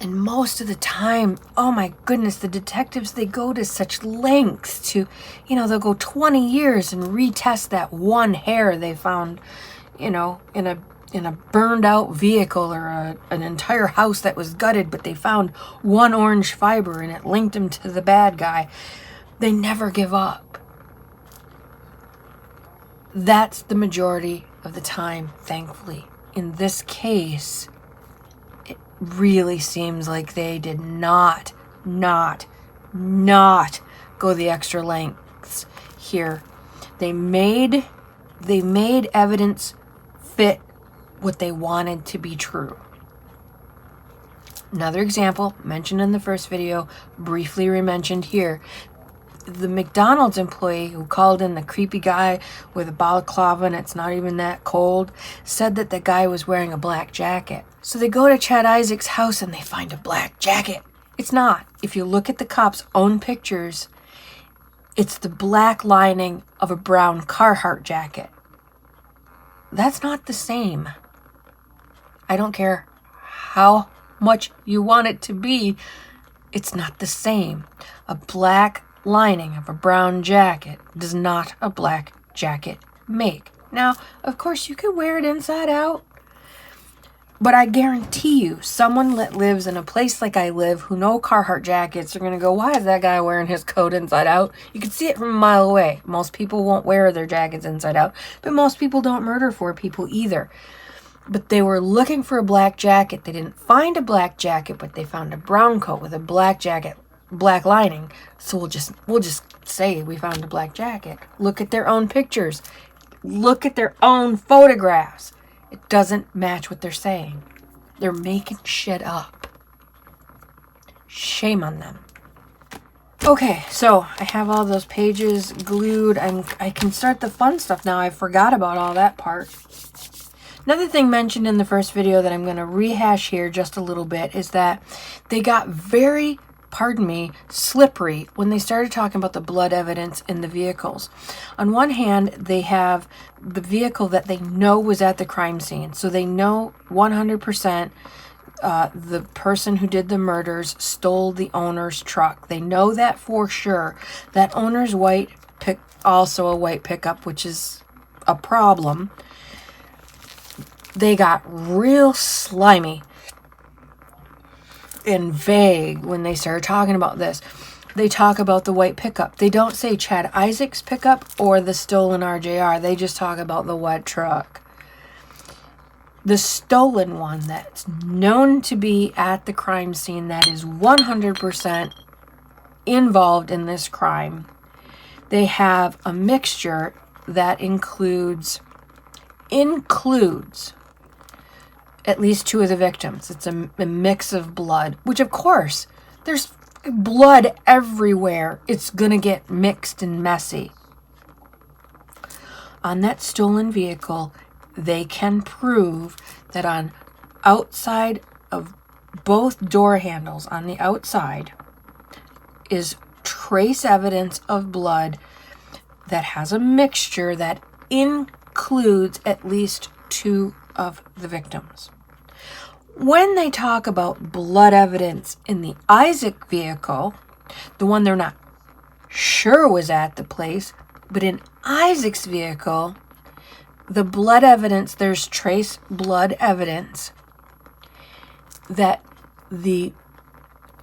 And most of the time, oh my goodness, the detectives, they go to such lengths to, you know, they'll go 20 years and retest that one hair they found, you know, in a burned out vehicle, or an entire house that was gutted, but they found one orange fiber and it linked him to the bad guy. They never give up. That's the majority of the time, thankfully. In this case, really seems like they did not go the extra lengths here. They made evidence fit what they wanted to be true. Another example, mentioned in the first video, briefly re-mentioned here. The McDonald's employee who called in the creepy guy with a balaclava and it's not even that cold, said that the guy was wearing a black jacket. So they go to Chad Isaak's house and they find a black jacket. It's not. If you look at the cops' own pictures, it's the black lining of a brown Carhartt jacket. That's not the same. I don't care how much you want it to be. It's not the same. A black lining of a brown jacket does not a black jacket make. Now, of course, you could wear it inside out. But I guarantee you, someone that lives in a place like I live who know Carhartt jackets are going to go, why is that guy wearing his coat inside out? You can see it from a mile away. Most people won't wear their jackets inside out, but most people don't murder 4 people either. But they were looking for a black jacket. They didn't find a black jacket, but they found a brown coat with a black jacket, black lining. So we'll just say we found a black jacket. Look at their own pictures. Look at their own photographs. It doesn't match what they're saying. They're making shit up. Shame on them. Okay, so I have all those pages glued. I can start the fun stuff now. I forgot about all that part. Another thing mentioned in the first video that I'm going to rehash here just a little bit is that they got very, pardon me, slippery when they started talking about the blood evidence in the vehicles. On one hand, they have the vehicle that they know was at the crime scene. So they know 100% the person who did the murders stole the owner's truck. They know that for sure. That owner's also a white pickup, which is a problem. They got real slimy and vague when they started talking about this. They talk about the white pickup. They don't say Chad Isaak's pickup or the stolen RJR. They just talk about the white truck. The stolen one that's known to be at the crime scene, that is 100% involved in this crime. They have a mixture that includes at least 2 of the victims. It's a mix of blood, which of course, there's blood everywhere. It's going to get mixed and messy. On that stolen vehicle, they can prove that on outside of both door handles, on the outside, is trace evidence of blood that has a mixture that includes at least 2 of the victims. When they talk about blood evidence in the Isaak vehicle, the one they're not sure was at the place, but in Isaac's vehicle, the blood evidence, there's trace blood evidence that the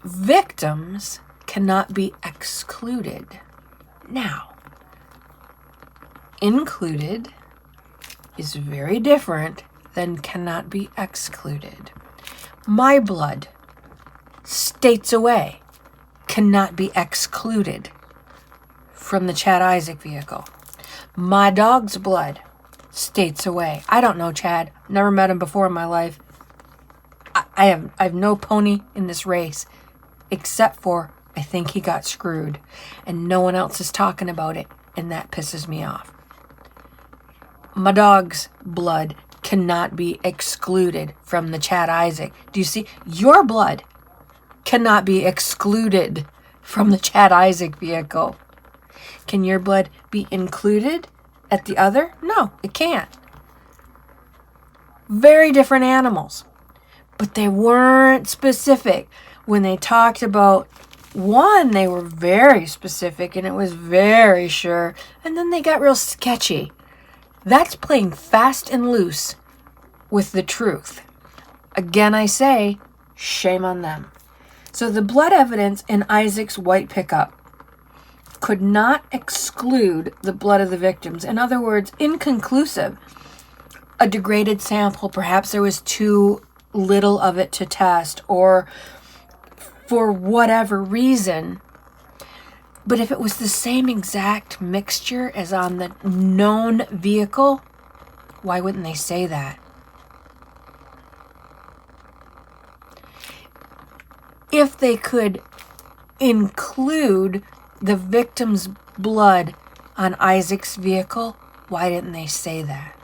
victims cannot be excluded. Now, included is very different than cannot be excluded. My blood, states away, cannot be excluded from the Chad Isaak vehicle. My dog's blood, states away. I don't know Chad. Never met him before in my life. I have no pony in this race, except for I think he got screwed, and no one else is talking about it, and that pisses me off. My dog's blood cannot be excluded from the Chad Isaak. Do you see? Your blood cannot be excluded from the Chad Isaak vehicle. Can your blood be included at the other? No, it can't. Very different animals. But they weren't specific. When they talked about one, they were very specific and it was very sure. And then they got real sketchy. That's playing fast and loose with the truth. Again, I say, shame on them. So the blood evidence in Isaac's white pickup could not exclude the blood of the victims. In other words, inconclusive. A degraded sample, perhaps there was too little of it to test, or for whatever reason. But if it was the same exact mixture as on the known vehicle, why wouldn't they say that? If they could include the victim's blood on Isaac's vehicle, why didn't they say that?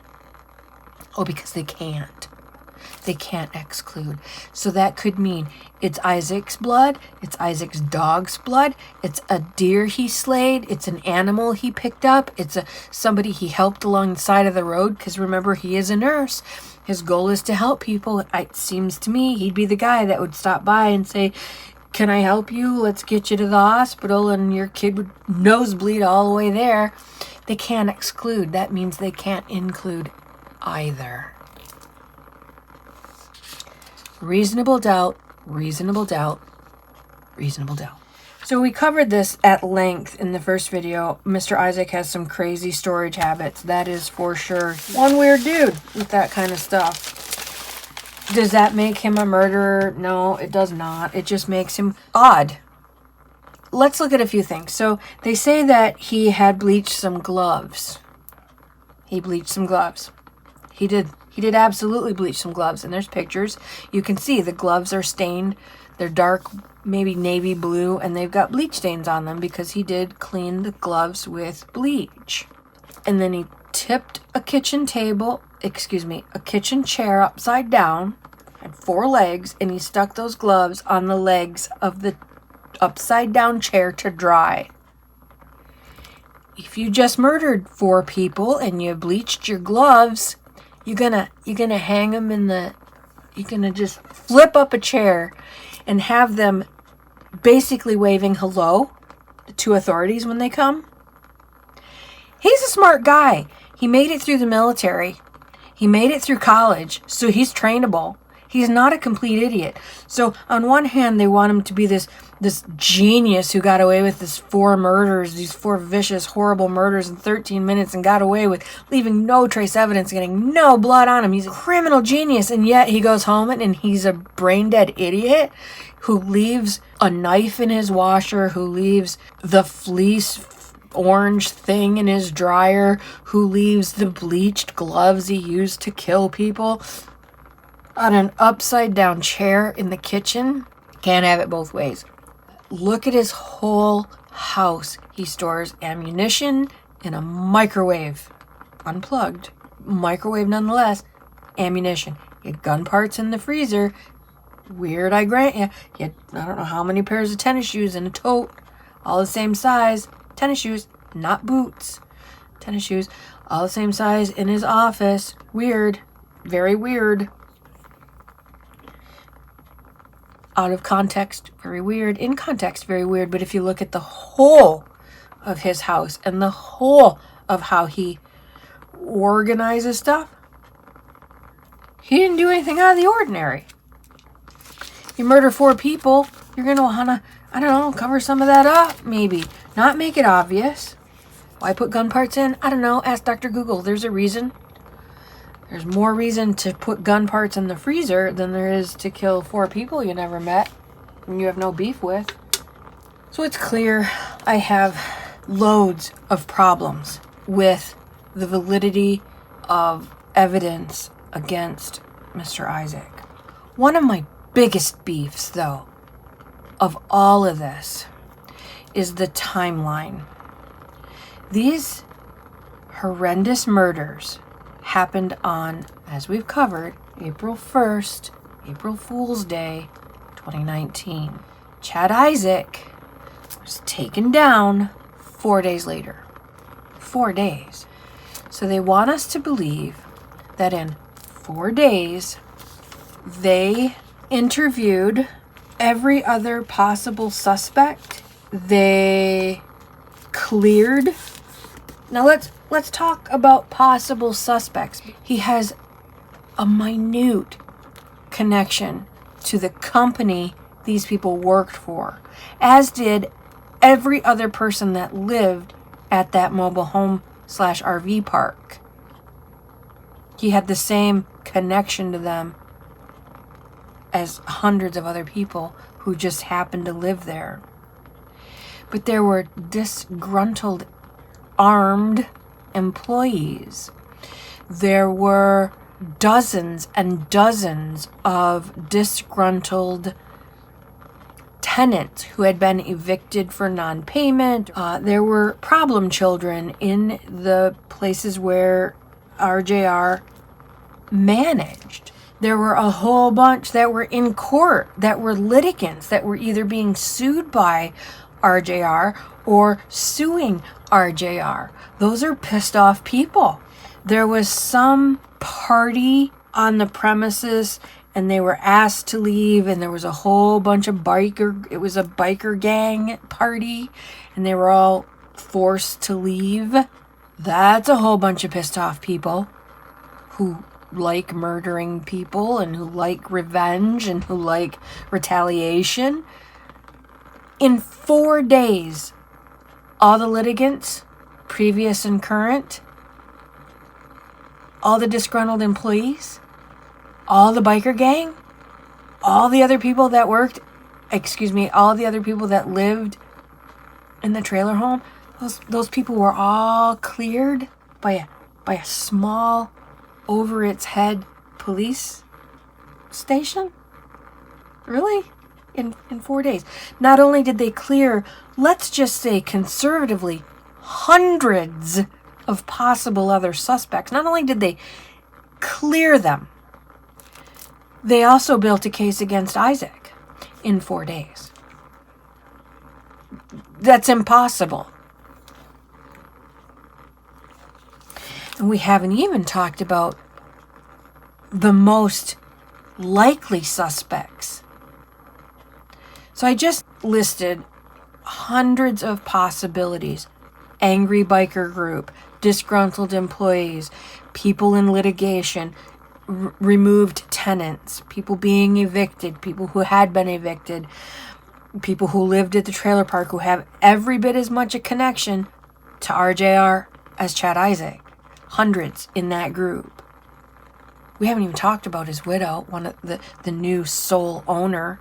Oh, because they can't. They can't exclude. So that could mean it's Isaac's blood, it's Isaac's dog's blood, it's a deer he slayed, it's an animal he picked up, it's somebody he helped along the side of the road, because remember, he is a nurse. His goal is to help people. It seems to me he'd be the guy that would stop by and say, can I help you? Let's get you to the hospital, and your kid would nosebleed all the way there. They can't exclude. That means they can't include either. Reasonable doubt, reasonable doubt, reasonable doubt. So we covered this at length in the first video. Mr. Isaak has some crazy storage habits. That is for sure. One weird dude with that kind of stuff. Does that make him a murderer? No, it does not. It just makes him odd. Let's look at a few things. So they say that he had bleached some gloves. He bleached some gloves. He did absolutely bleach some gloves. And there's pictures. You can see the gloves are stained. They're dark, maybe navy blue, and they've got bleach stains on them because he did clean the gloves with bleach. And then he tipped a kitchen chair upside down, had 4 legs, and he stuck those gloves on the legs of the upside down chair to dry. If you just murdered 4 people and you bleached your gloves, you're gonna hang them you're gonna just flip up a chair and have them basically waving hello to authorities when they come. He's a smart guy. He made it through the military. He made it through college, so he's trainable. He's not a complete idiot. So on one hand, they want him to be this genius who got away with these 4 murders, these 4 vicious, horrible murders in 13 minutes and got away with leaving no trace evidence, getting no blood on him. He's a criminal genius, and yet he goes home and he's a brain-dead idiot who leaves a knife in his washer, who leaves the fleece orange thing in his dryer, who leaves the bleached gloves he used to kill people on an upside down chair in the kitchen. Can't have it both ways. Look at his whole house. He stores ammunition in a microwave. Unplugged. Microwave nonetheless. Ammunition. He had gun parts in the freezer. Weird, I grant you. He had, I don't know how many pairs of tennis shoes in a tote. All the same size. Tennis shoes, not boots. Tennis shoes, all the same size in his office. Weird. Very weird. Out of context, very weird. In context, very weird. But if you look at the whole of his house and the whole of how he organizes stuff, he didn't do anything out of the ordinary. You murder 4 people, you're going to want to, I don't know, cover some of that up, maybe. Not make it obvious. Why put gun parts in? I don't know. Ask Dr. Google. There's a reason. There's more reason to put gun parts in the freezer than there is to kill 4 people you never met and you have no beef with. So it's clear I have loads of problems with the validity of evidence against Mr. Isaak. One of my biggest beefs, though, of all of this is the timeline. These horrendous murders happened on, as we've covered, April 1st, April Fool's Day, 2019. Chad Isaak was taken down 4 days later. 4 days. So they want us to believe that in 4 days, they interviewed every other possible suspect. They cleared. Now let's talk about possible suspects. He has a minute connection to the company these people worked for, as did every other person that lived at that mobile home / RV park. He had the same connection to them as hundreds of other people who just happened to live there. But there were disgruntled, armed employees. There were dozens and dozens of disgruntled tenants who had been evicted for non-payment. There were problem children in the places where RJR managed. There were a whole bunch that were in court, that were litigants, that were either being sued by RJR or suing RJR. Those are pissed off people. There was some party on the premises and they were asked to leave, and there was a whole bunch of it was a biker gang party, and they were all forced to leave. That's a whole bunch of pissed off people who like murdering people and who like revenge and who like retaliation. In 4 days, all the litigants, previous and current, all the disgruntled employees, all the biker gang, all the other people that all the other people that lived in the trailer home, those people were all cleared by a small, over its head police station? Really? In 4 days. Not only did they clear, let's just say conservatively, hundreds of possible other suspects. Not only did they clear them, they also built a case against Isaak in 4 days. That's impossible. And we haven't even talked about the most likely suspects. So I just listed hundreds of possibilities. Angry biker group, disgruntled employees, people in litigation, removed tenants, people being evicted, people who had been evicted, people who lived at the trailer park who have every bit as much a connection to RJR as Chad Isaak. Hundreds in that group. We haven't even talked about his widow, one of the new sole owner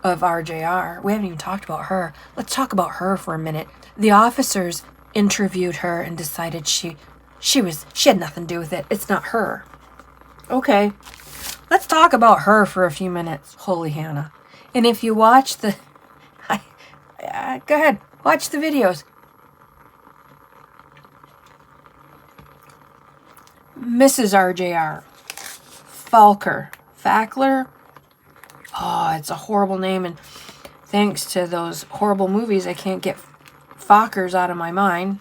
of RJR. We haven't even talked about her. Let's talk about her for a minute. The officers interviewed her and decided she had nothing to do with it. It's not her. Okay. Let's talk about her for a few minutes. Holy Hannah. And if you watch go ahead, watch the videos. Mrs. RJR. Fackler. Oh, it's a horrible name, and thanks to those horrible movies, I can't get Fockers out of my mind.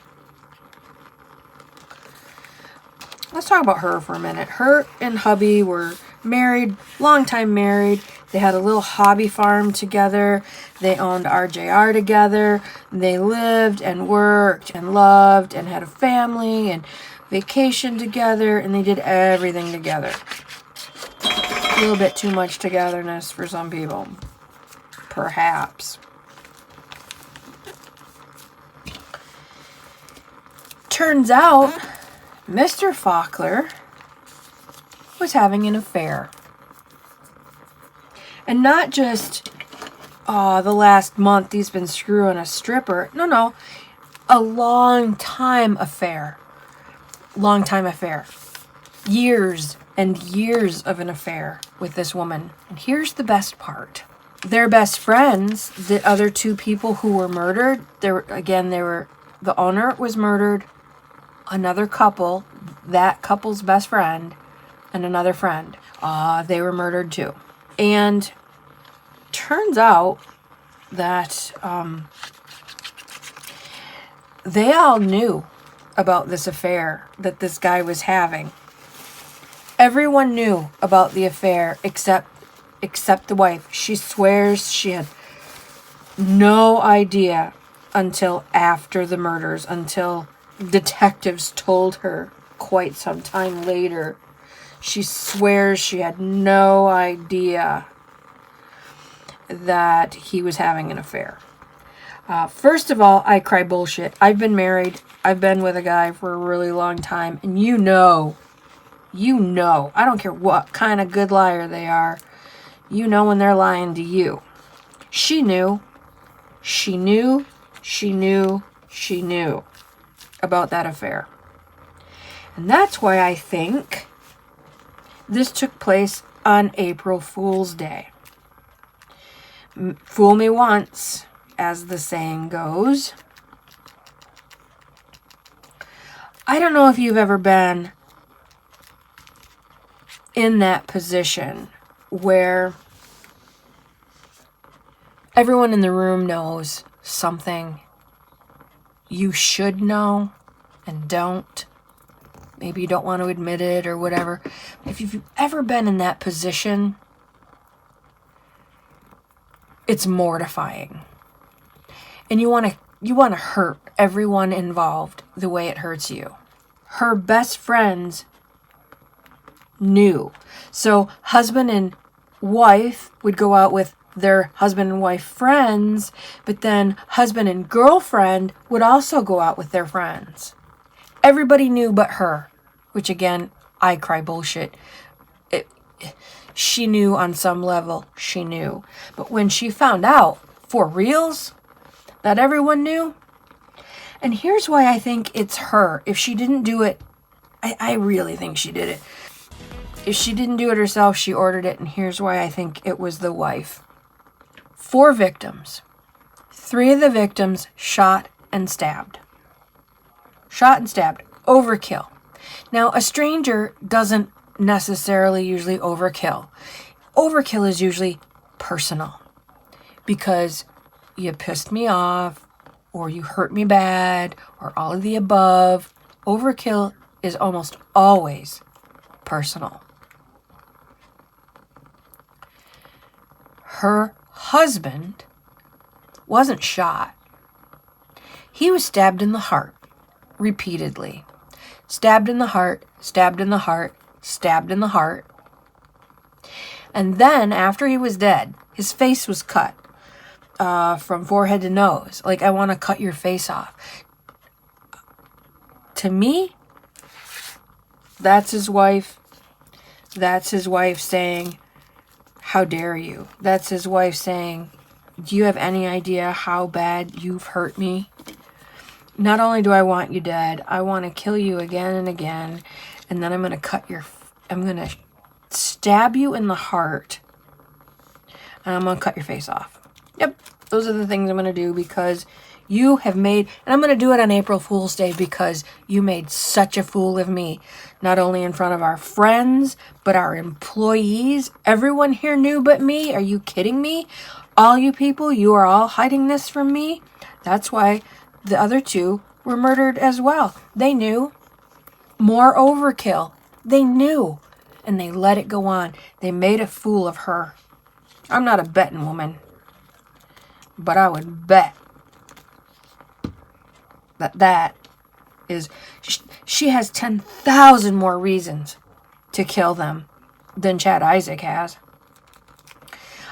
Let's talk about her for a minute. Her and hubby were married, long time married. They had a little hobby farm together. They owned RJR together. They lived and worked and loved and had a family and vacationed together, and they did everything together. A little bit too much togetherness for some people. Perhaps. Turns out, Mr. Fackler was having an affair. And not just, the last month he's been screwing a stripper. No. A long time affair. Years and years of an affair with this woman. And here's the best part. Their best friends, the other two people who were murdered, the owner was murdered, another couple, that couple's best friend, and another friend. They were murdered too. And turns out that they all knew about this affair that this guy was having. Everyone knew about the affair except the wife. She swears she had no idea until after the murders, until detectives told her quite some time later. She swears she had no idea that he was having an affair. First of all, I cry bullshit. I've been married. I've been with a guy for a really long time. And you know, I don't care what kind of good liar they are. You know when they're lying to you. She knew about that affair. And that's why I think this took place on April Fool's Day. Fool me once, as the saying goes. I don't know if you've ever been in that position where everyone in the room knows something you should know and don't. Maybe you don't want to admit it or whatever. If you've ever been in that position, it's mortifying. And you want to hurt everyone involved the way it hurts you. Her best friends knew. So husband and wife would go out with their husband and wife friends, but then husband and girlfriend would also go out with their friends. Everybody knew but her, which again, I cry bullshit. She knew on some level, she knew. But when she found out, for reals, that everyone knew, and here's why I think it's her. If she didn't do it, I really think she did it. If she didn't do it herself, she ordered it, and here's why I think it was the wife. 4 victims. 3 of the victims shot and stabbed. Shot and stabbed. Overkill. Now, a stranger doesn't necessarily usually overkill. Overkill is usually personal. Because you pissed me off, or you hurt me bad, or all of the above. Overkill is almost always personal. Her husband wasn't shot. He was stabbed in the heart repeatedly. Stabbed in the heart, stabbed in the heart, stabbed in the heart. And then, after he was dead, his face was cut from forehead to nose. Like, I want to cut your face off. To me, that's his wife. That's his wife saying, how dare you? That's his wife saying, do you have any idea how bad you've hurt me? Not only do I want you dead, I want to kill you again and again. And then I'm going to I'm going to stab you in the heart. And I'm going to cut your face off. Yep, those are the things I'm going to do because you have made, and I'm going to do it on April Fool's Day because you made such a fool of me. Not only in front of our friends, but our employees. Everyone here knew but me. Are you kidding me? All you people, you are all hiding this from me. That's why the other 2 were murdered as well. They knew. More overkill. They knew. And they let it go on. They made a fool of her. I'm not a betting woman. But I would bet that is, she has 10,000 more reasons to kill them than Chad Isaak has.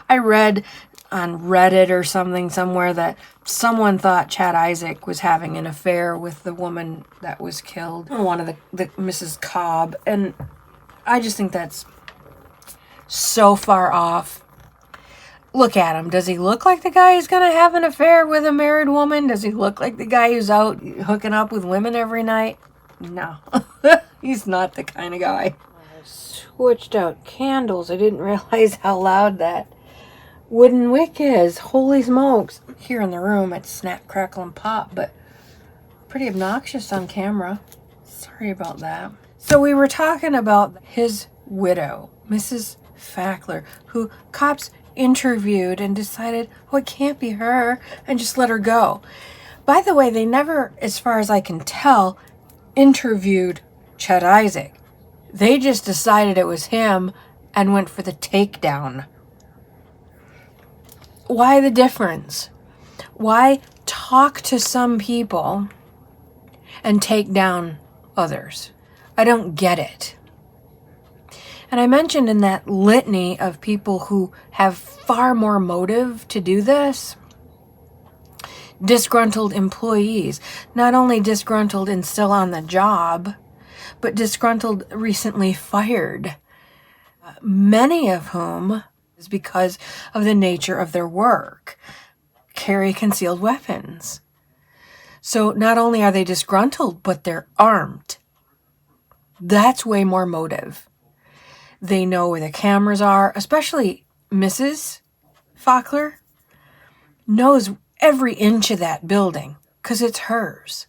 I read on Reddit or something somewhere that someone thought Chad Isaak was having an affair with the woman that was killed, one of the Mrs. Cobb, and I just think that's so far off. Look at him. Does he look like the guy who's going to have an affair with a married woman? Does he look like the guy who's out hooking up with women every night? No. He's not the kind of guy. I switched out candles. I didn't realize how loud that wooden wick is. Holy smokes. Here in the room, it's snap, crackle, and pop, but pretty obnoxious on camera. Sorry about that. So we were talking about his widow, Mrs. Fackler, who cops interviewed and decided, oh, it can't be her, and just let her go. By the way, they never, as far as I can tell, interviewed Chad Isaak. They just decided it was him and went for the takedown. Why the difference? Why talk to some people and take down others? I don't get it. And I mentioned in that litany of people who have far more motive to do this, disgruntled employees, not only disgruntled and still on the job, but disgruntled recently fired, many of whom is because of the nature of their work, carry concealed weapons. So not only are they disgruntled, but they're armed. That's way more motive. They know where the cameras are, especially Mrs. Fackler knows every inch of that building because it's hers.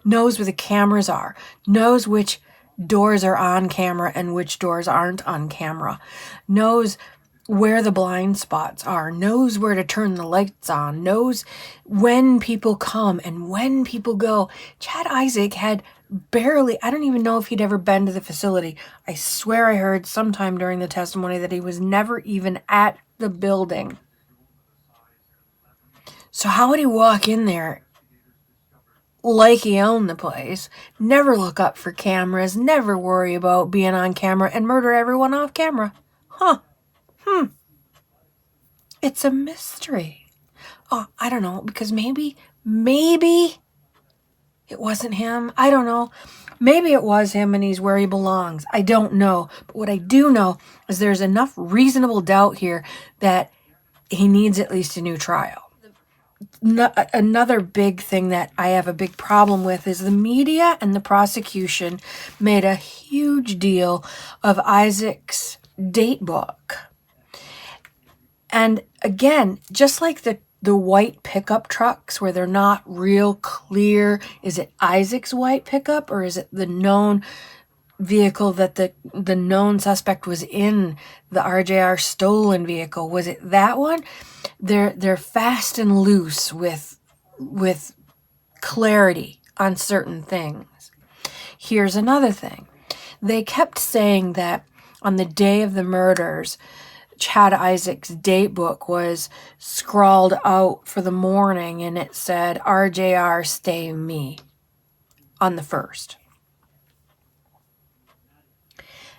Knows where the cameras are. Knows which doors are on camera and which doors aren't on camera. Knows where the blind spots are. Knows where to turn the lights on. Knows when people come and when people go. Chad Isaak had barely, I don't even know if he'd ever been to the facility. I swear I heard sometime during the testimony that he was never even at the building. So how would he walk in there like he owned the place, never look up for cameras, never worry about being on camera, and murder everyone off camera. Huh. It's a mystery. Oh, I don't know, because maybe it wasn't him. I don't know. Maybe it was him and he's where he belongs. I don't know. But what I do know is there's enough reasonable doubt here that he needs at least a new trial. Another big thing that I have a big problem with is the media and the prosecution made a huge deal of Isaac's date book. And again, just like the white pickup trucks where they're not real clear, is it Isaac's white pickup or is it the known vehicle that the known suspect was in, the RJR stolen vehicle? Was it that one? They're fast and loose with clarity on certain things. Here's another thing. They kept saying that on the day of the murders, Chad Isaac's date book was scrawled out for the morning and it said, RJR stay me on the 1st.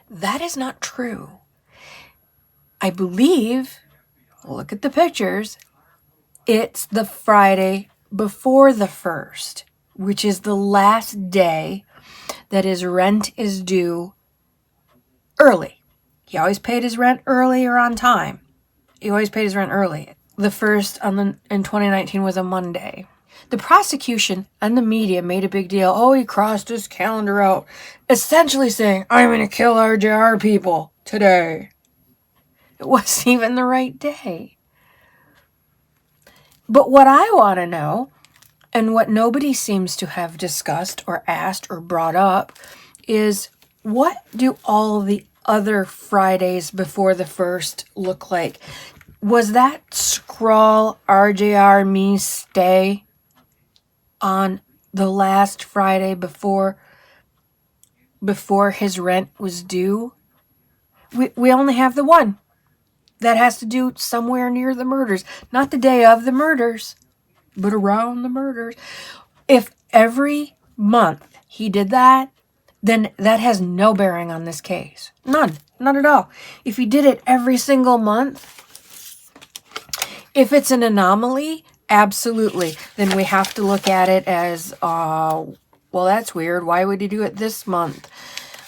That is not true. I believe, look at the pictures, it's the Friday before the 1st, which is the last day that his rent is due early. He always paid his rent early or on time. He always paid his rent early. The 1st in 2019 was a Monday. The prosecution and the media made a big deal. Oh, he crossed his calendar out, essentially saying, I'm going to kill RJR people today. It wasn't even the right day. But what I want to know, and what nobody seems to have discussed or asked or brought up, is what do all the other Fridays before the 1st look like? Was that scrawl RJR me stay on the last Friday before his rent was due? We only have the one. That has to do somewhere near the murders. Not the day of the murders, but around the murders. If every month he did that, then that has no bearing on this case. None at all. If he did it every single month, if it's an anomaly, absolutely. Then we have to look at it as, well, that's weird. Why would he do it this month?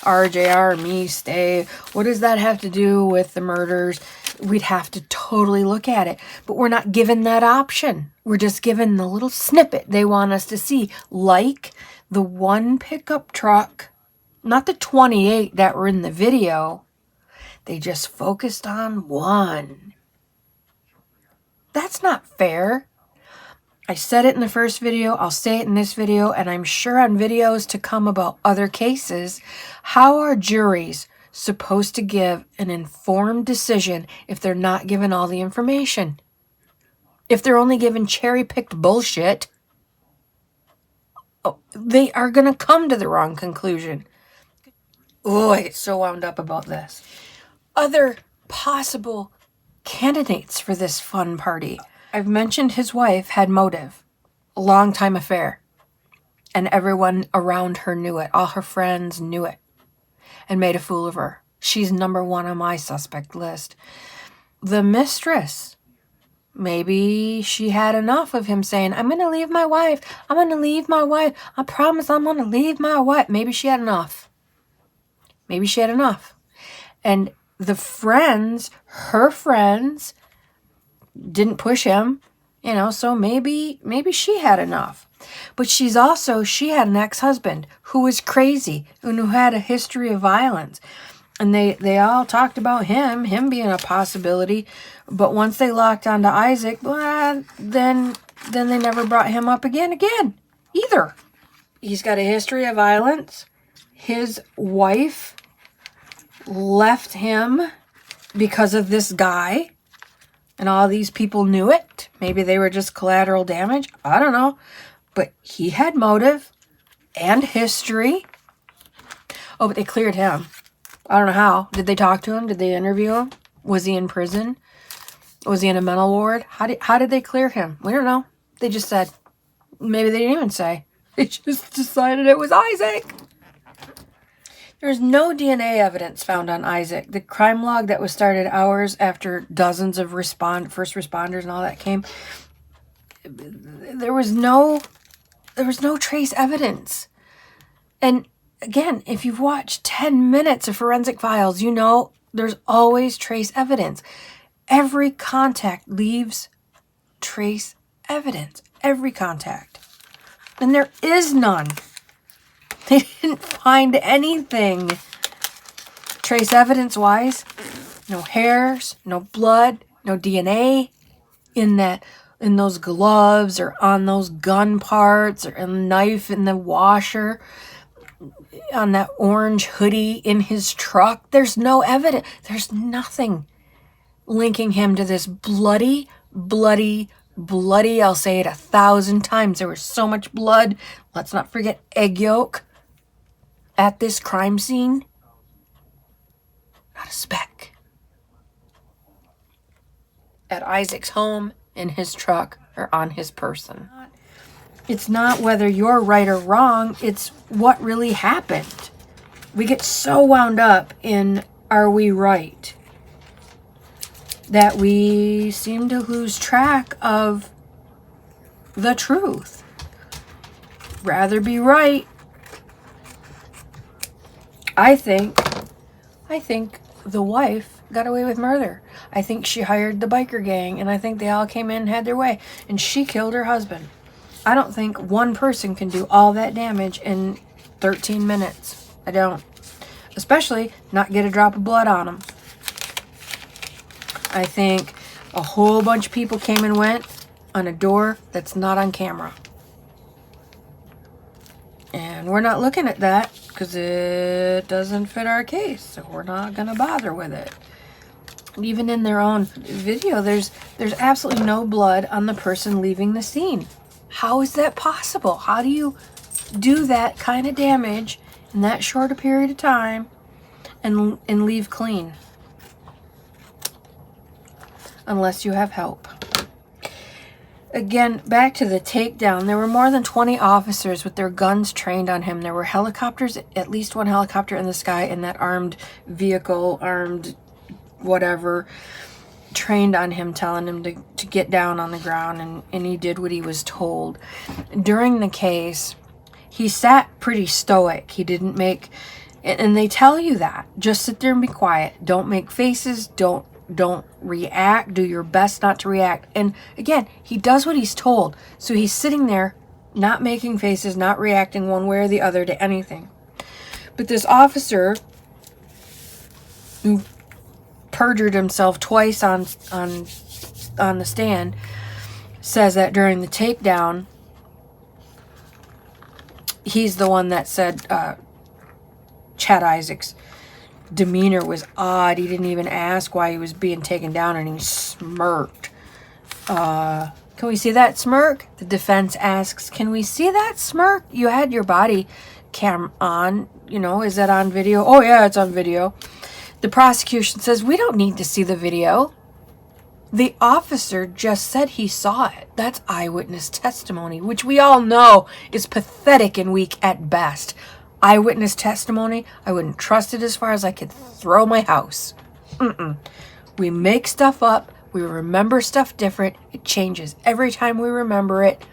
RJR, me, stay. What does that have to do with the murders? We'd have to totally look at it. But we're not given that option. We're just given the little snippet they want us to see. Like the one pickup truck, not the 28 that were in the video. They just focused on one. That's not fair. I said it in the first video, I'll say it in this video, and I'm sure on videos to come about other cases. How are juries supposed to give an informed decision if they're not given all the information? If they're only given cherry-picked bullshit, they are going to come to the wrong conclusion. Oh, I get so wound up about this. Other possible candidates for this fun party. I've mentioned his wife had motive, a long-time affair, and everyone around her knew it. All her friends knew it and made a fool of her. She's number 1 on my suspect list. The mistress, maybe she had enough of him saying, I'm going to leave my wife. I'm going to leave my wife. I promise I'm going to leave my wife. Maybe she had enough. Maybe she had enough. And the friends, her friends, didn't push him, so maybe she had enough. But she had an ex-husband who was crazy and who had a history of violence. And they all talked about him being a possibility. But once they locked onto Isaak, then they never brought him up again either. He's got a history of violence. His wife left him because of this guy. And all these people knew it. Maybe they were just collateral damage. I don't know. But he had motive and history. Oh, but they cleared him. I don't know how. Did they talk to him? Did they interview him? Was he in prison? Was he in a mental ward? How did they clear him? We don't know. They just said. Maybe they didn't even say. They just decided it was Isaak. There's no DNA evidence found on Isaak. The crime log that was started hours after dozens of first responders and all that came, there was no trace evidence. And again, if you've watched 10 minutes of Forensic Files, you know there's always trace evidence. Every contact leaves trace evidence. Every contact. And there is none. They didn't find anything. Trace evidence-wise, no hairs, no blood, no DNA in those gloves or on those gun parts or a knife in the washer, on that orange hoodie in his truck. There's no evidence. There's nothing linking him to this bloody, I'll say it 1,000 times. There was so much blood. Let's not forget egg yolk at this crime scene. Not a speck. At Isaac's home, in his truck, or on his person. It's not whether you're right or wrong, it's what really happened. We get so wound up in are we right that we seem to lose track of the truth. Rather be right. I think the wife got away with murder. I think she hired the biker gang, and I think they all came in and had their way, and she killed her husband. I don't think one person can do all that damage in 13 minutes. I don't. Especially not get a drop of blood on them. I think a whole bunch of people came and went on a door that's not on camera. And we're not looking at that because it doesn't fit our case, so we're not going to bother with it. Even in their own video, there's absolutely no blood on the person leaving the scene. How is that possible? How do you do that kind of damage in that short a period of time and leave clean? Unless you have help. Again, back to the takedown. There were more than 20 officers with their guns trained on him. There were helicopters, at least one helicopter in the sky, and that armed vehicle, armed whatever, trained on him, telling him to get down on the ground, and he did what he was told. During the case, he sat pretty stoic. He didn't make, and they tell you that. Just sit there and be quiet. Don't make faces. Don't react. Do your best not to react. And again, he does what he's told. So he's sitting there, not making faces, not reacting one way or the other to anything. But this officer, who perjured himself twice on the stand, says that during the takedown, he's the one that said Chad Isaac's demeanor was odd. He didn't even ask why he was being taken down, and he smirked. Can we see that smirk? The defense asks, can we see that smirk? You had your body cam on, is that on video? Oh yeah, it's on video. The prosecution says, we don't need to see the video. The officer just said he saw it. That's eyewitness testimony, which we all know is pathetic and weak at best. Eyewitness testimony, I wouldn't trust it as far as I could throw my house. We make stuff up. We remember stuff different. It changes every time we remember it.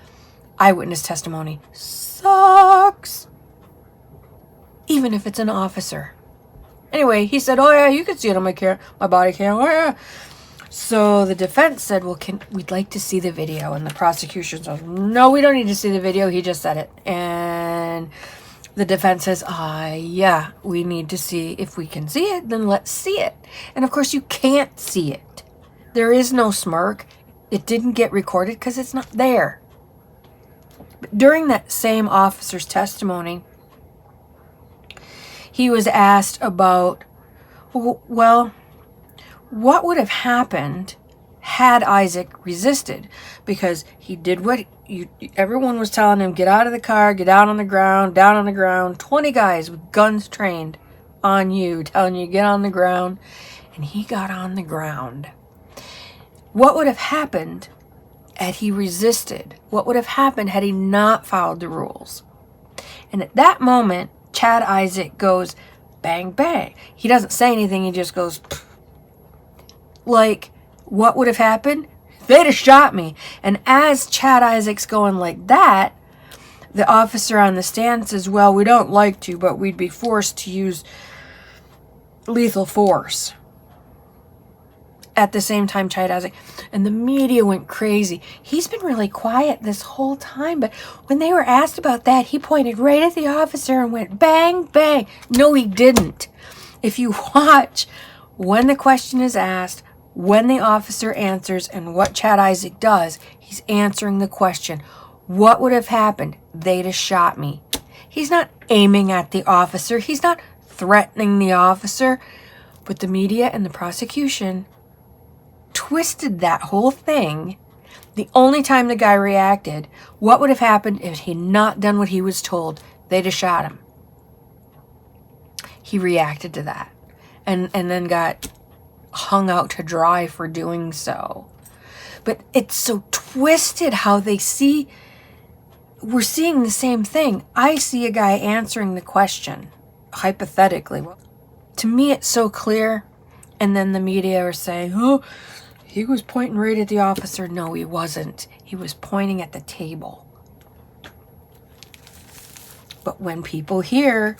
Eyewitness testimony sucks. Even if it's an officer. Anyway, he said, oh yeah, you can see it on my body cam. Oh yeah. So the defense said, well, we'd like to see the video. And the prosecution said, no, we don't need to see the video. He just said it. And the defense says, yeah, we need to see. If we can see it, then let's see it. And of course, you can't see it. There is no smirk. It didn't get recorded because it's not there. But during that same officer's testimony, he was asked about, well, what would have happened had Isaak resisted? Because he did what everyone was telling him, get out of the car, get out on the ground, down on the ground. 20 guys with guns trained on you, telling you get on the ground. And he got on the ground. What would have happened had he resisted? What would have happened had he not followed the rules? And at that moment, Chad Isaak goes, bang, bang. He doesn't say anything. He just goes, pfft. Like, what would have happened? They'd have shot me. And as Chad Isaak's going like that, the officer on the stand says, well, we don't like to, but we'd be forced to use lethal force. At the same time, Chad Isaak, and the media went crazy. He's been really quiet this whole time, but when they were asked about that, he pointed right at the officer and went, bang, bang. No, he didn't. If you watch when the question is asked, when the officer answers, and what Chad Isaak does, he's answering the question. What would have happened? They'd have shot me. He's not aiming at the officer. He's not threatening the officer. But the media and the prosecution twisted that whole thing. The only time the guy reacted, what would have happened if he'd not done what he was told? They'd have shot him. He reacted to that and then got hung out to dry for doing so. But it's so twisted how they see. We're seeing the same thing. I see a guy answering the question, hypothetically. To me, it's so clear. And then the media are saying, oh, he was pointing right at the officer. No, he wasn't. He was pointing at the table. But when people hear,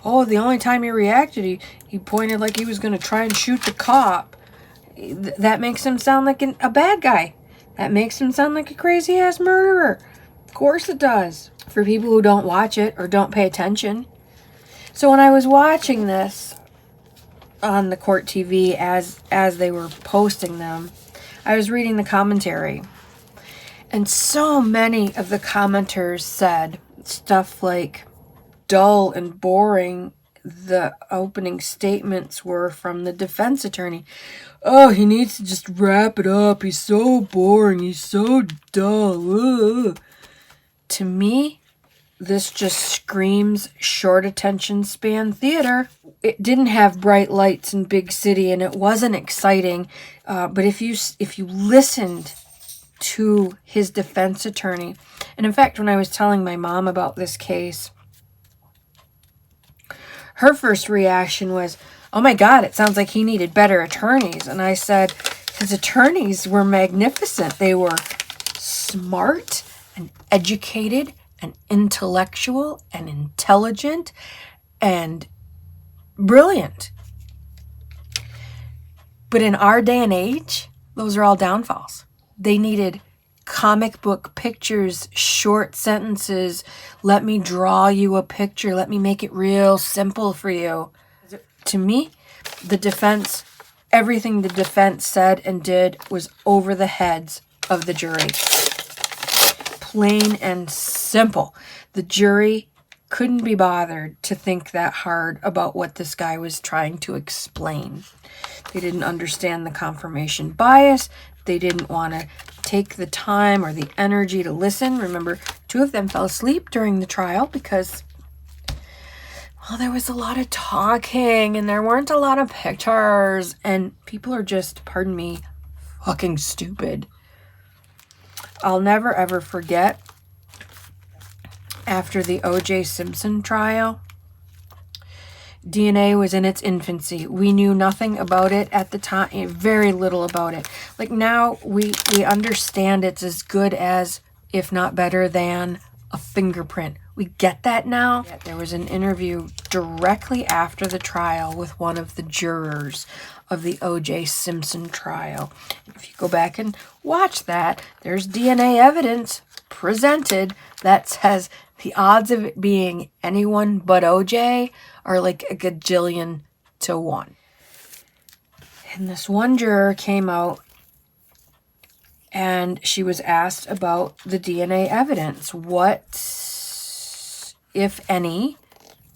oh, the only time he reacted, he pointed like he was going to try and shoot the cop, that makes him sound like a bad guy. That makes him sound like a crazy-ass murderer. Of course it does. For people who don't watch it or don't pay attention. So when I was watching this on the court TV as they were posting them, I was reading the commentary. And so many of the commenters said stuff like, dull and boring the opening statements were from the defense attorney. Oh, he needs to just wrap it up. He's so boring. He's so dull. Ugh. To me, this just screams short attention span theater. It didn't have bright lights and big city, and it wasn't exciting. But if you listened to his defense attorney, and in fact, when I was telling my mom about this case, her first reaction was, oh my God, it sounds like he needed better attorneys. And I said, his attorneys were magnificent. They were smart and educated and intellectual and intelligent and brilliant. But in our day and age, those are all downfalls. They needed comic book pictures, short sentences. Let me draw you a picture. Let me make it real simple for you. To me, the defense, everything the defense said and did was over the heads of the jury. Plain and simple. The jury couldn't be bothered to think that hard about what this guy was trying to explain. They didn't understand the confirmation bias. They didn't want to take the time or the energy to listen. Remember, 2 of them fell asleep during the trial because, well, there was a lot of talking and there weren't a lot of pictures, and people are just, pardon me, fucking stupid. I'll never ever forget, after the O.J. Simpson trial, DNA was in its infancy. We knew nothing about it at the time, very little about it. Like now, we understand it's as good as, if not better than, a fingerprint. We get that now. There was an interview directly after the trial with one of the jurors of the O.J. Simpson trial. If you go back and watch that, there's DNA evidence presented that says the odds of it being anyone but O.J. are like a gajillion to 1. And this one juror came out and she was asked about the DNA evidence. What, if any,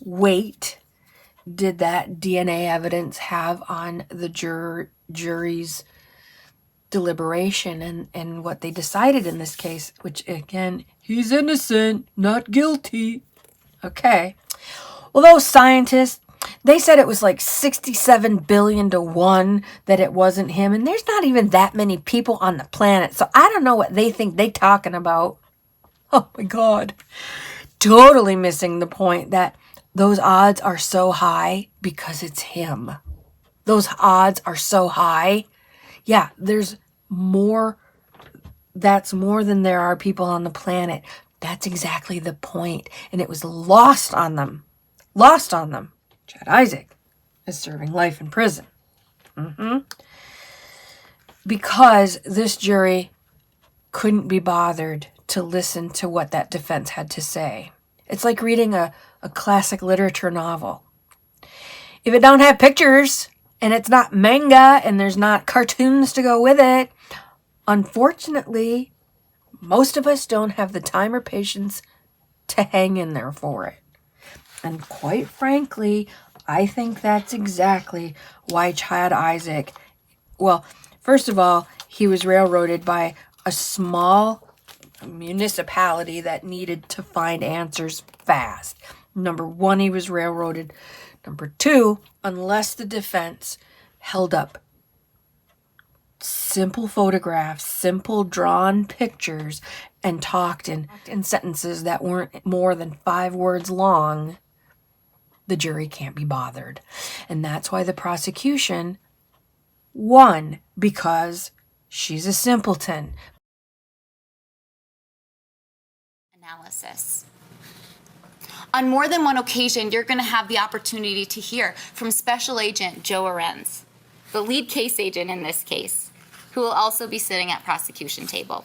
weight did that DNA evidence have on the jury's deliberation and what they decided in this case, which again, he's innocent, not guilty. Okay. Well, those scientists, they said it was like 67 billion to 1 that it wasn't him. And there's not even that many people on the planet. So I don't know what they think they talking about. Oh my God. totally missing the point that those odds are so high because it's him. Those odds are so high. Yeah, there's more. That's more than there are people on the planet. That's exactly the point. And it was lost on them. Lost on them. Chad Isaak is serving life in prison. Because this jury couldn't be bothered to listen to what that defense had to say. It's like reading a classic literature novel. If it don't have pictures, and it's not manga, and there's not cartoons to go with it, unfortunately, most of us don't have the time or patience to hang in there for it. And quite frankly, I think that's exactly why Chad Isaak, well, first of all, he was railroaded by a small municipality that needed to find answers fast. Number one, he was railroaded. Number two, unless the defense held up simple photographs, simple drawn pictures, and talked in sentences that weren't more than 5 words long, the jury can't be bothered. And that's why the prosecution won, because she's a simpleton. Analysis. On more than one occasion, you're going to have the opportunity to hear from Special Agent Joe Arends, the lead case agent in this case, who will also be sitting at prosecution table.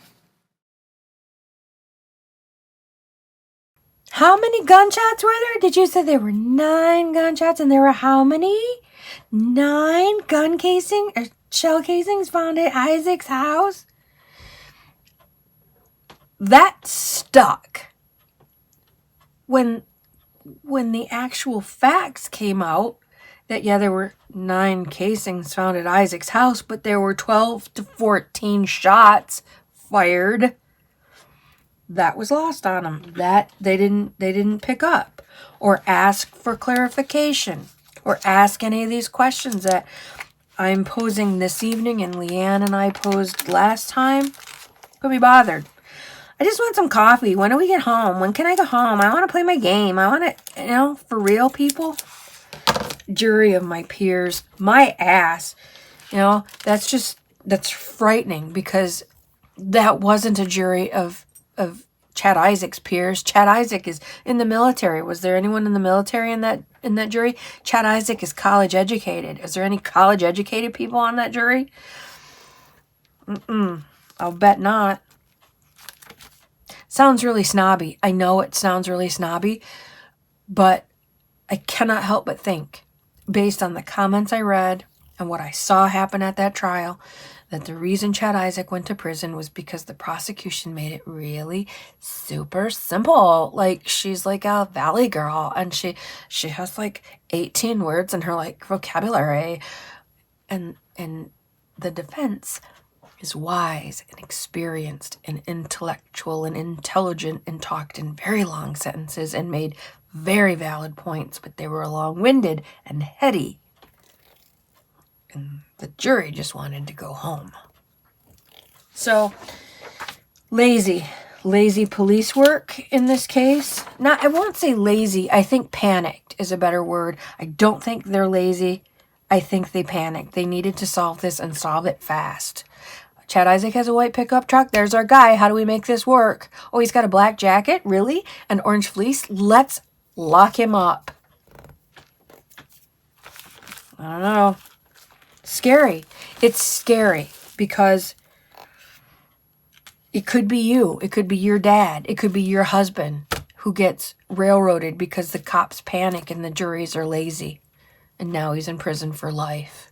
How many gunshots were there? Did you say there were 9 gunshots, and there were how many? 9 gun casing or shell casings found at Isaac's house? That stuck. When the actual facts came out, that yeah, there were 9 casings found at Isaac's house, but there were 12 to 14 shots fired, that was lost on them. That they didn't pick up or ask for clarification or ask any of these questions that I'm posing this evening and Leanne and I posed last time. Could be bothered. I just want some coffee. When do we get home? When can I go home? I want to play my game. I want to, for real, people. Jury of my peers. My ass. That's frightening, because that wasn't a jury of Chad Isaak's peers. Chad Isaak is in the military. Was there anyone in the military in that jury? Chad Isaak is college educated. Is there any college educated people on that jury? I'll bet not. Sounds really snobby. I know it sounds really snobby, but I cannot help but think, based on the comments I read and what I saw happen at that trial, that the reason Chad Isaak went to prison was because the prosecution made it really super simple. Like, she's like a valley girl, and she has like 18 words in her like vocabulary, and the defense is wise and experienced and intellectual and intelligent and talked in very long sentences and made very valid points, but they were long-winded and heady. And the jury just wanted to go home. So, lazy police work in this case. I won't say lazy. I think panicked is a better word. I don't think they're lazy. I think they panicked. They needed to solve this and solve it fast. Chad Isaak has a white pickup truck. There's our guy. How do we make this work? Oh, he's got a black jacket? Really? An orange fleece? Let's lock him up. I don't know. Scary. It's scary because it could be you. It could be your dad. It could be your husband who gets railroaded because the cops panic and the juries are lazy. And now he's in prison for life.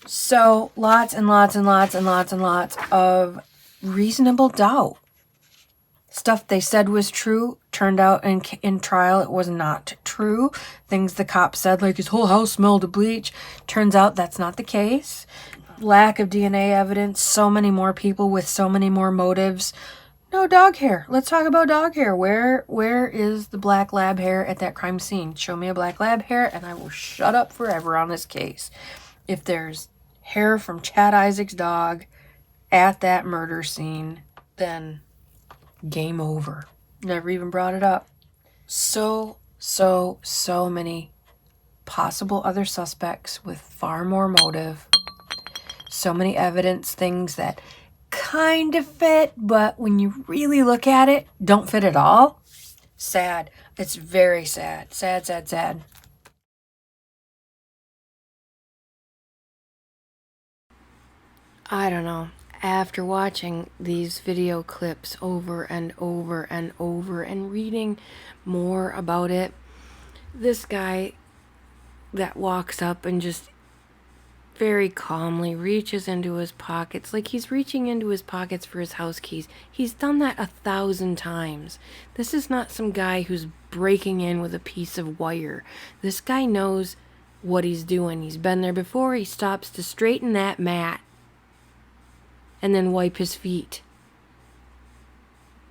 So lots and lots and lots and lots and lots of reasonable doubt. Stuff they said was true turned out in trial it was not true. Things the cop said, like his whole house smelled of bleach, turns out that's not the case. Lack of DNA evidence, so many more people with so many more motives. No dog hair. Let's talk about dog hair. Where is the black lab hair at that crime scene? Show me a black lab hair and I will shut up forever on this case. If there's hair from Chad Isaak's dog at that murder scene, then game over. Never even brought it up. So many possible other suspects with far more motive. So many evidence, things that kind of fit, but when you really look at it, don't fit at all. Sad. It's very sad. Sad. I don't know. After watching these video clips over and over and over and reading more about it, this guy that walks up and just very calmly reaches into his pockets, like he's reaching into his pockets for his house keys. He's done that 1,000 times. This is not some guy who's breaking in with a piece of wire. This guy knows what he's doing. He's been there before. He stops to straighten that mat and then wipe his feet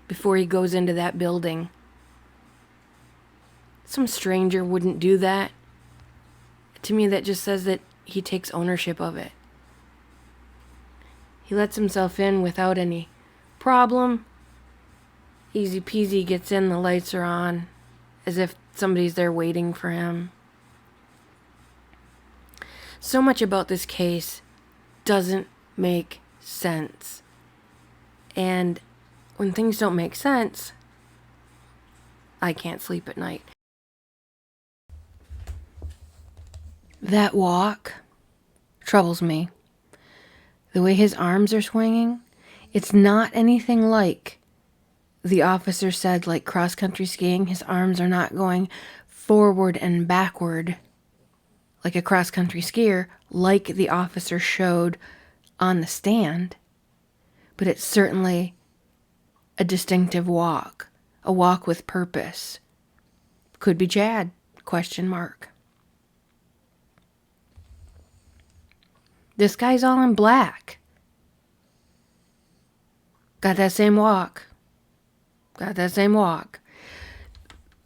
before he goes into that building. Some stranger wouldn't do that. To me, that just says that he takes ownership of it. He lets himself in without any problem. Easy peasy, gets in, the lights are on, as if somebody's there waiting for him. So much about this case doesn't make sense. And when things don't make sense, I can't sleep at night. That walk troubles me. The way his arms are swinging, it's not anything like the officer said, like cross-country skiing. His arms are not going forward and backward like a cross-country skier, like the officer showed on the stand. But it's certainly a distinctive walk, a walk with purpose. Could be Chad, ? This guy's all in black. Got that same walk.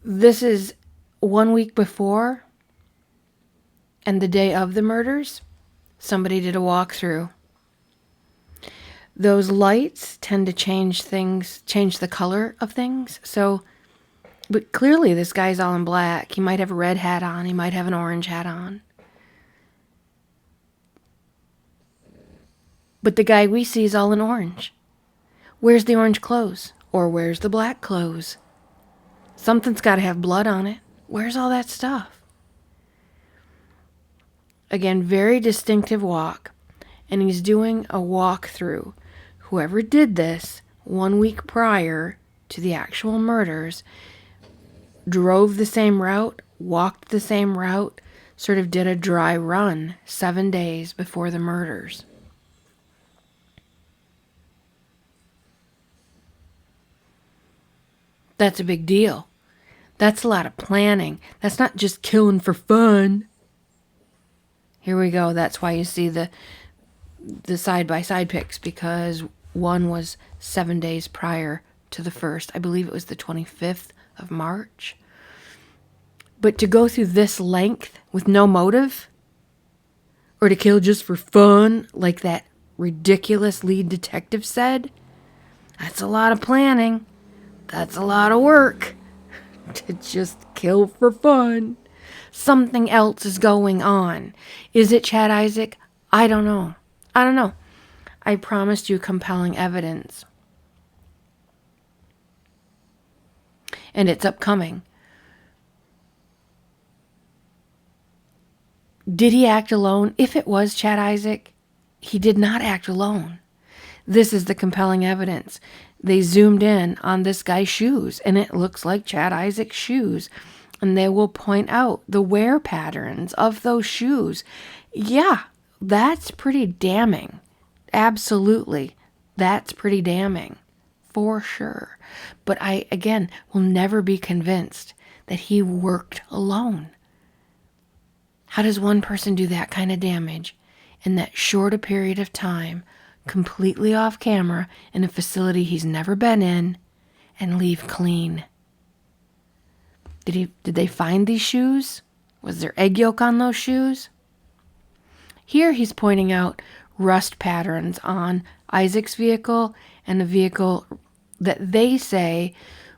This is 1 week before and the day of the murders. Somebody did a walkthrough. Those lights tend to change the color of things. But clearly this guy's all in black. He might have a red hat on. He might have an orange hat on. But the guy we see is all in orange. Where's the orange clothes? Or where's the black clothes? Something's got to have blood on it. Where's all that stuff? Again, very distinctive walk. And he's doing a walkthrough. Whoever did this 1 week prior to the actual murders drove the same route, walked the same route, sort of did a dry run 7 days before the murders. That's a big deal. That's a lot of planning. That's not just killing for fun. Here we go. That's why you see the side-by-side pics, because one was 7 days prior to the first. I believe it was the 25th of March. But to go through this length with no motive, or to kill just for fun, like that ridiculous lead detective said, that's a lot of planning. That's a lot of work to just kill for fun. Something else is going on. Is it Chad Isaak? I don't know. I promised you compelling evidence. And it's upcoming. Did he act alone? If it was Chad Isaak, he did not act alone. This is the compelling evidence. They zoomed in on this guy's shoes, and it looks like Chad Isaak's shoes. And they will point out the wear patterns of those shoes. Yeah, that's pretty damning. Absolutely. That's pretty damning. For sure. But I, again, will never be convinced that he worked alone. How does one person do that kind of damage in that short a period of time, completely off camera, in a facility he's never been in, and leave clean? Did they find these shoes? Was there egg yolk on those shoes? Here he's pointing out rust patterns on Isaac's vehicle and the vehicle that they say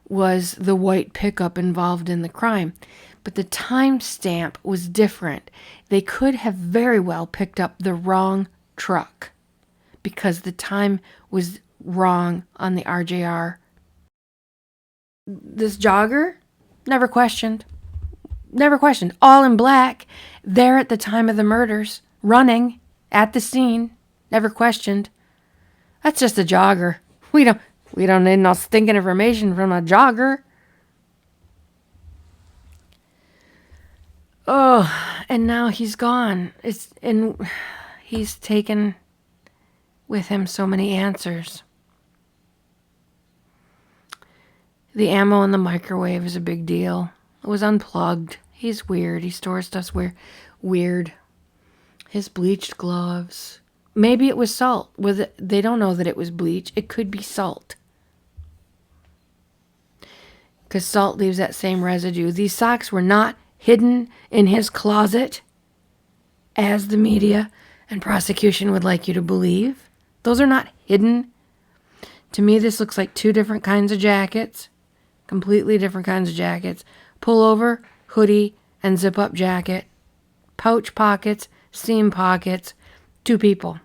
was the white pickup involved in the crime. But the timestamp was different. They could have very well picked up the wrong truck because the time was wrong on the RJR. This jogger, never questioned. Never questioned. All in black, there at the time of the murders, running at the scene, never questioned. That's just a jogger. We don't need no stinking information from a jogger. Oh, and now he's gone. He's taken with him so many answers. The ammo in the microwave is a big deal. It was unplugged. He's weird. He stores stuff weird. His bleached gloves. Maybe it was salt. They don't know that it was bleach. It could be salt. Because salt leaves that same residue. These socks were not hidden in his closet, as the media and prosecution would like you to believe. Those are not hidden. To me, this looks like two different kinds of jackets. Completely different kinds of jackets. Pullover, hoodie, and zip-up jacket. Pouch pockets, seam pockets. Two people.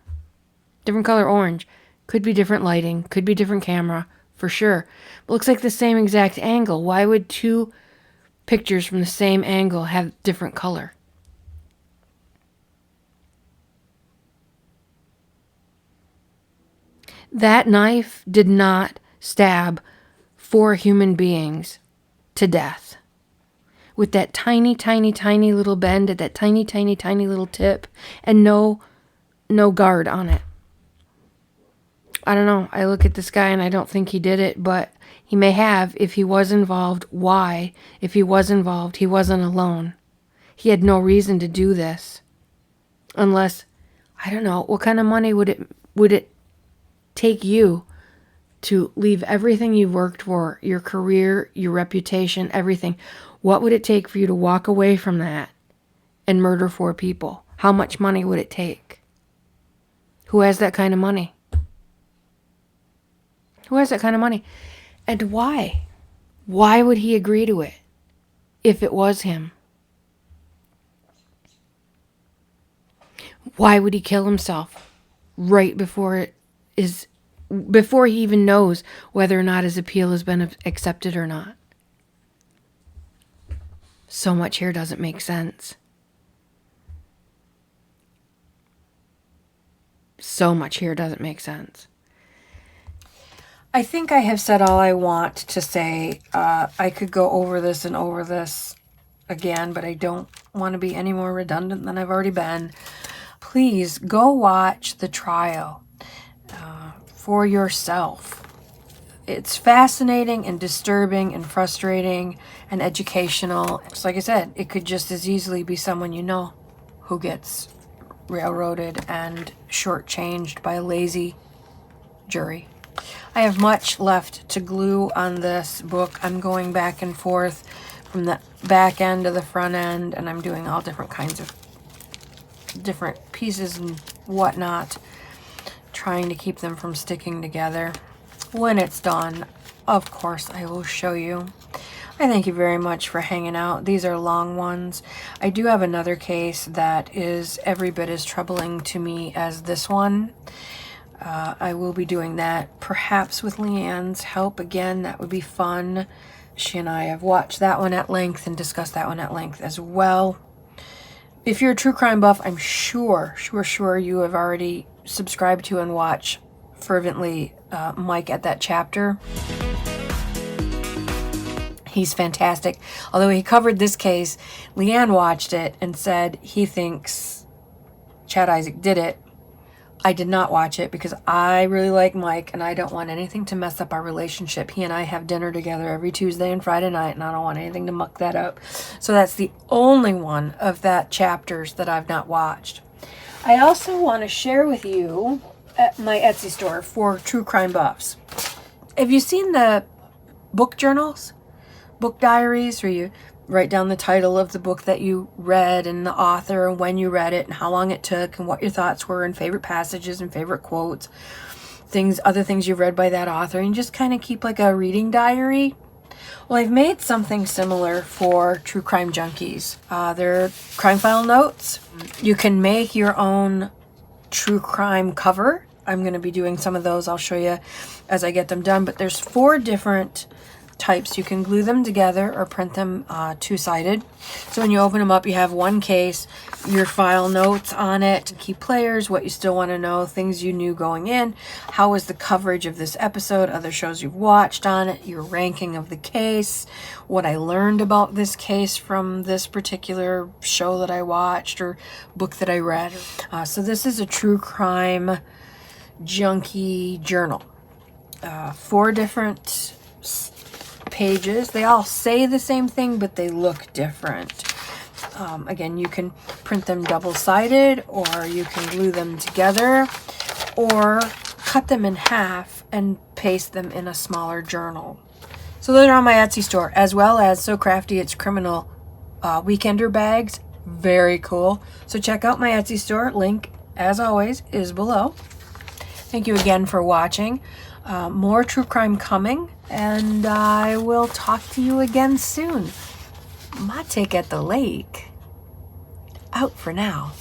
Different color orange. Could be different lighting. Could be different camera. For sure. But looks like the same exact angle. Why would two pictures from the same angle have different color? That knife did not stab 4 human beings to death. With that tiny, tiny, tiny little bend at that tiny, tiny, tiny little tip and no guard on it. I don't know. I look at this guy and I don't think he did it, but he may have. If he was involved, why? If he was involved, he wasn't alone. He had no reason to do this. Unless, I don't know, what kind of money would it take you to leave everything you've worked for, your career, your reputation, everything? What would it take for you to walk away from that and murder 4 people? How much money would it take? Who has that kind of money? Who has that kind of money? And why? Why would he agree to it if it was him? Why would he kill himself right before he even knows whether or not his appeal has been accepted or not? So much here doesn't make sense. So much here doesn't make sense. I think I have said all I want to say. I could go over this and over this again, but I don't want to be any more redundant than I've already been. Please go watch the trial for yourself. It's fascinating and disturbing and frustrating and educational. Just like I said, it could just as easily be someone you know who gets railroaded and shortchanged by a lazy jury. I have much left to glue on this book. I'm going back and forth from the back end to the front end, and I'm doing all different kinds of different pieces and whatnot, trying to keep them from sticking together. When it's done, of course, I will show you. I thank you very much for hanging out. These are long ones. I do have another case that is every bit as troubling to me as this one. I will be doing that, perhaps with Leanne's help again. That would be fun. She and I have watched that one at length and discussed that one at length as well. If you're a true crime buff, I'm sure you have already subscribed to and watched fervently Mike at that chapter. He's fantastic. Although he covered this case, Leanne watched it and said he thinks Chad Isaak did it. I did not watch it because I really like Mike and I don't want anything to mess up our relationship. He and I have dinner together every Tuesday and Friday night, and I don't want anything to muck that up. So that's the only one of that chapters that I've not watched. I also want to share with you at my Etsy store for true crime buffs. Have you seen the book journals book diaries where you write down the title of the book that you read and the author and when you read it and how long it took and what your thoughts were and favorite passages and favorite quotes, other things you've read by that author, and just kind of keep like a reading diary. Well, I've made something similar for true crime junkies. They're crime file notes. You can make your own true crime cover. I'm going to be doing some of those. I'll show you as I get them done. But there's 4 different types. You can glue them together or print them two-sided. So when you open them up, you have one case, your file notes on it, key players, what you still want to know, things you knew going in, how was the coverage of this episode, other shows you've watched on it, your ranking of the case, what I learned about this case from this particular show that I watched or book that I read. So this is a true crime junkie journal. 4 different pages. They all say the same thing, but they look different. Again, you can print them double-sided, or you can glue them together, or cut them in half and paste them in a smaller journal. So those are on my Etsy store, as well as So Crafty It's Criminal weekender bags. Very cool. So check out my Etsy store. Link, as always, is below. Thank you again for watching. More true crime coming, and I will talk to you again soon. My take at the lake. Out for now.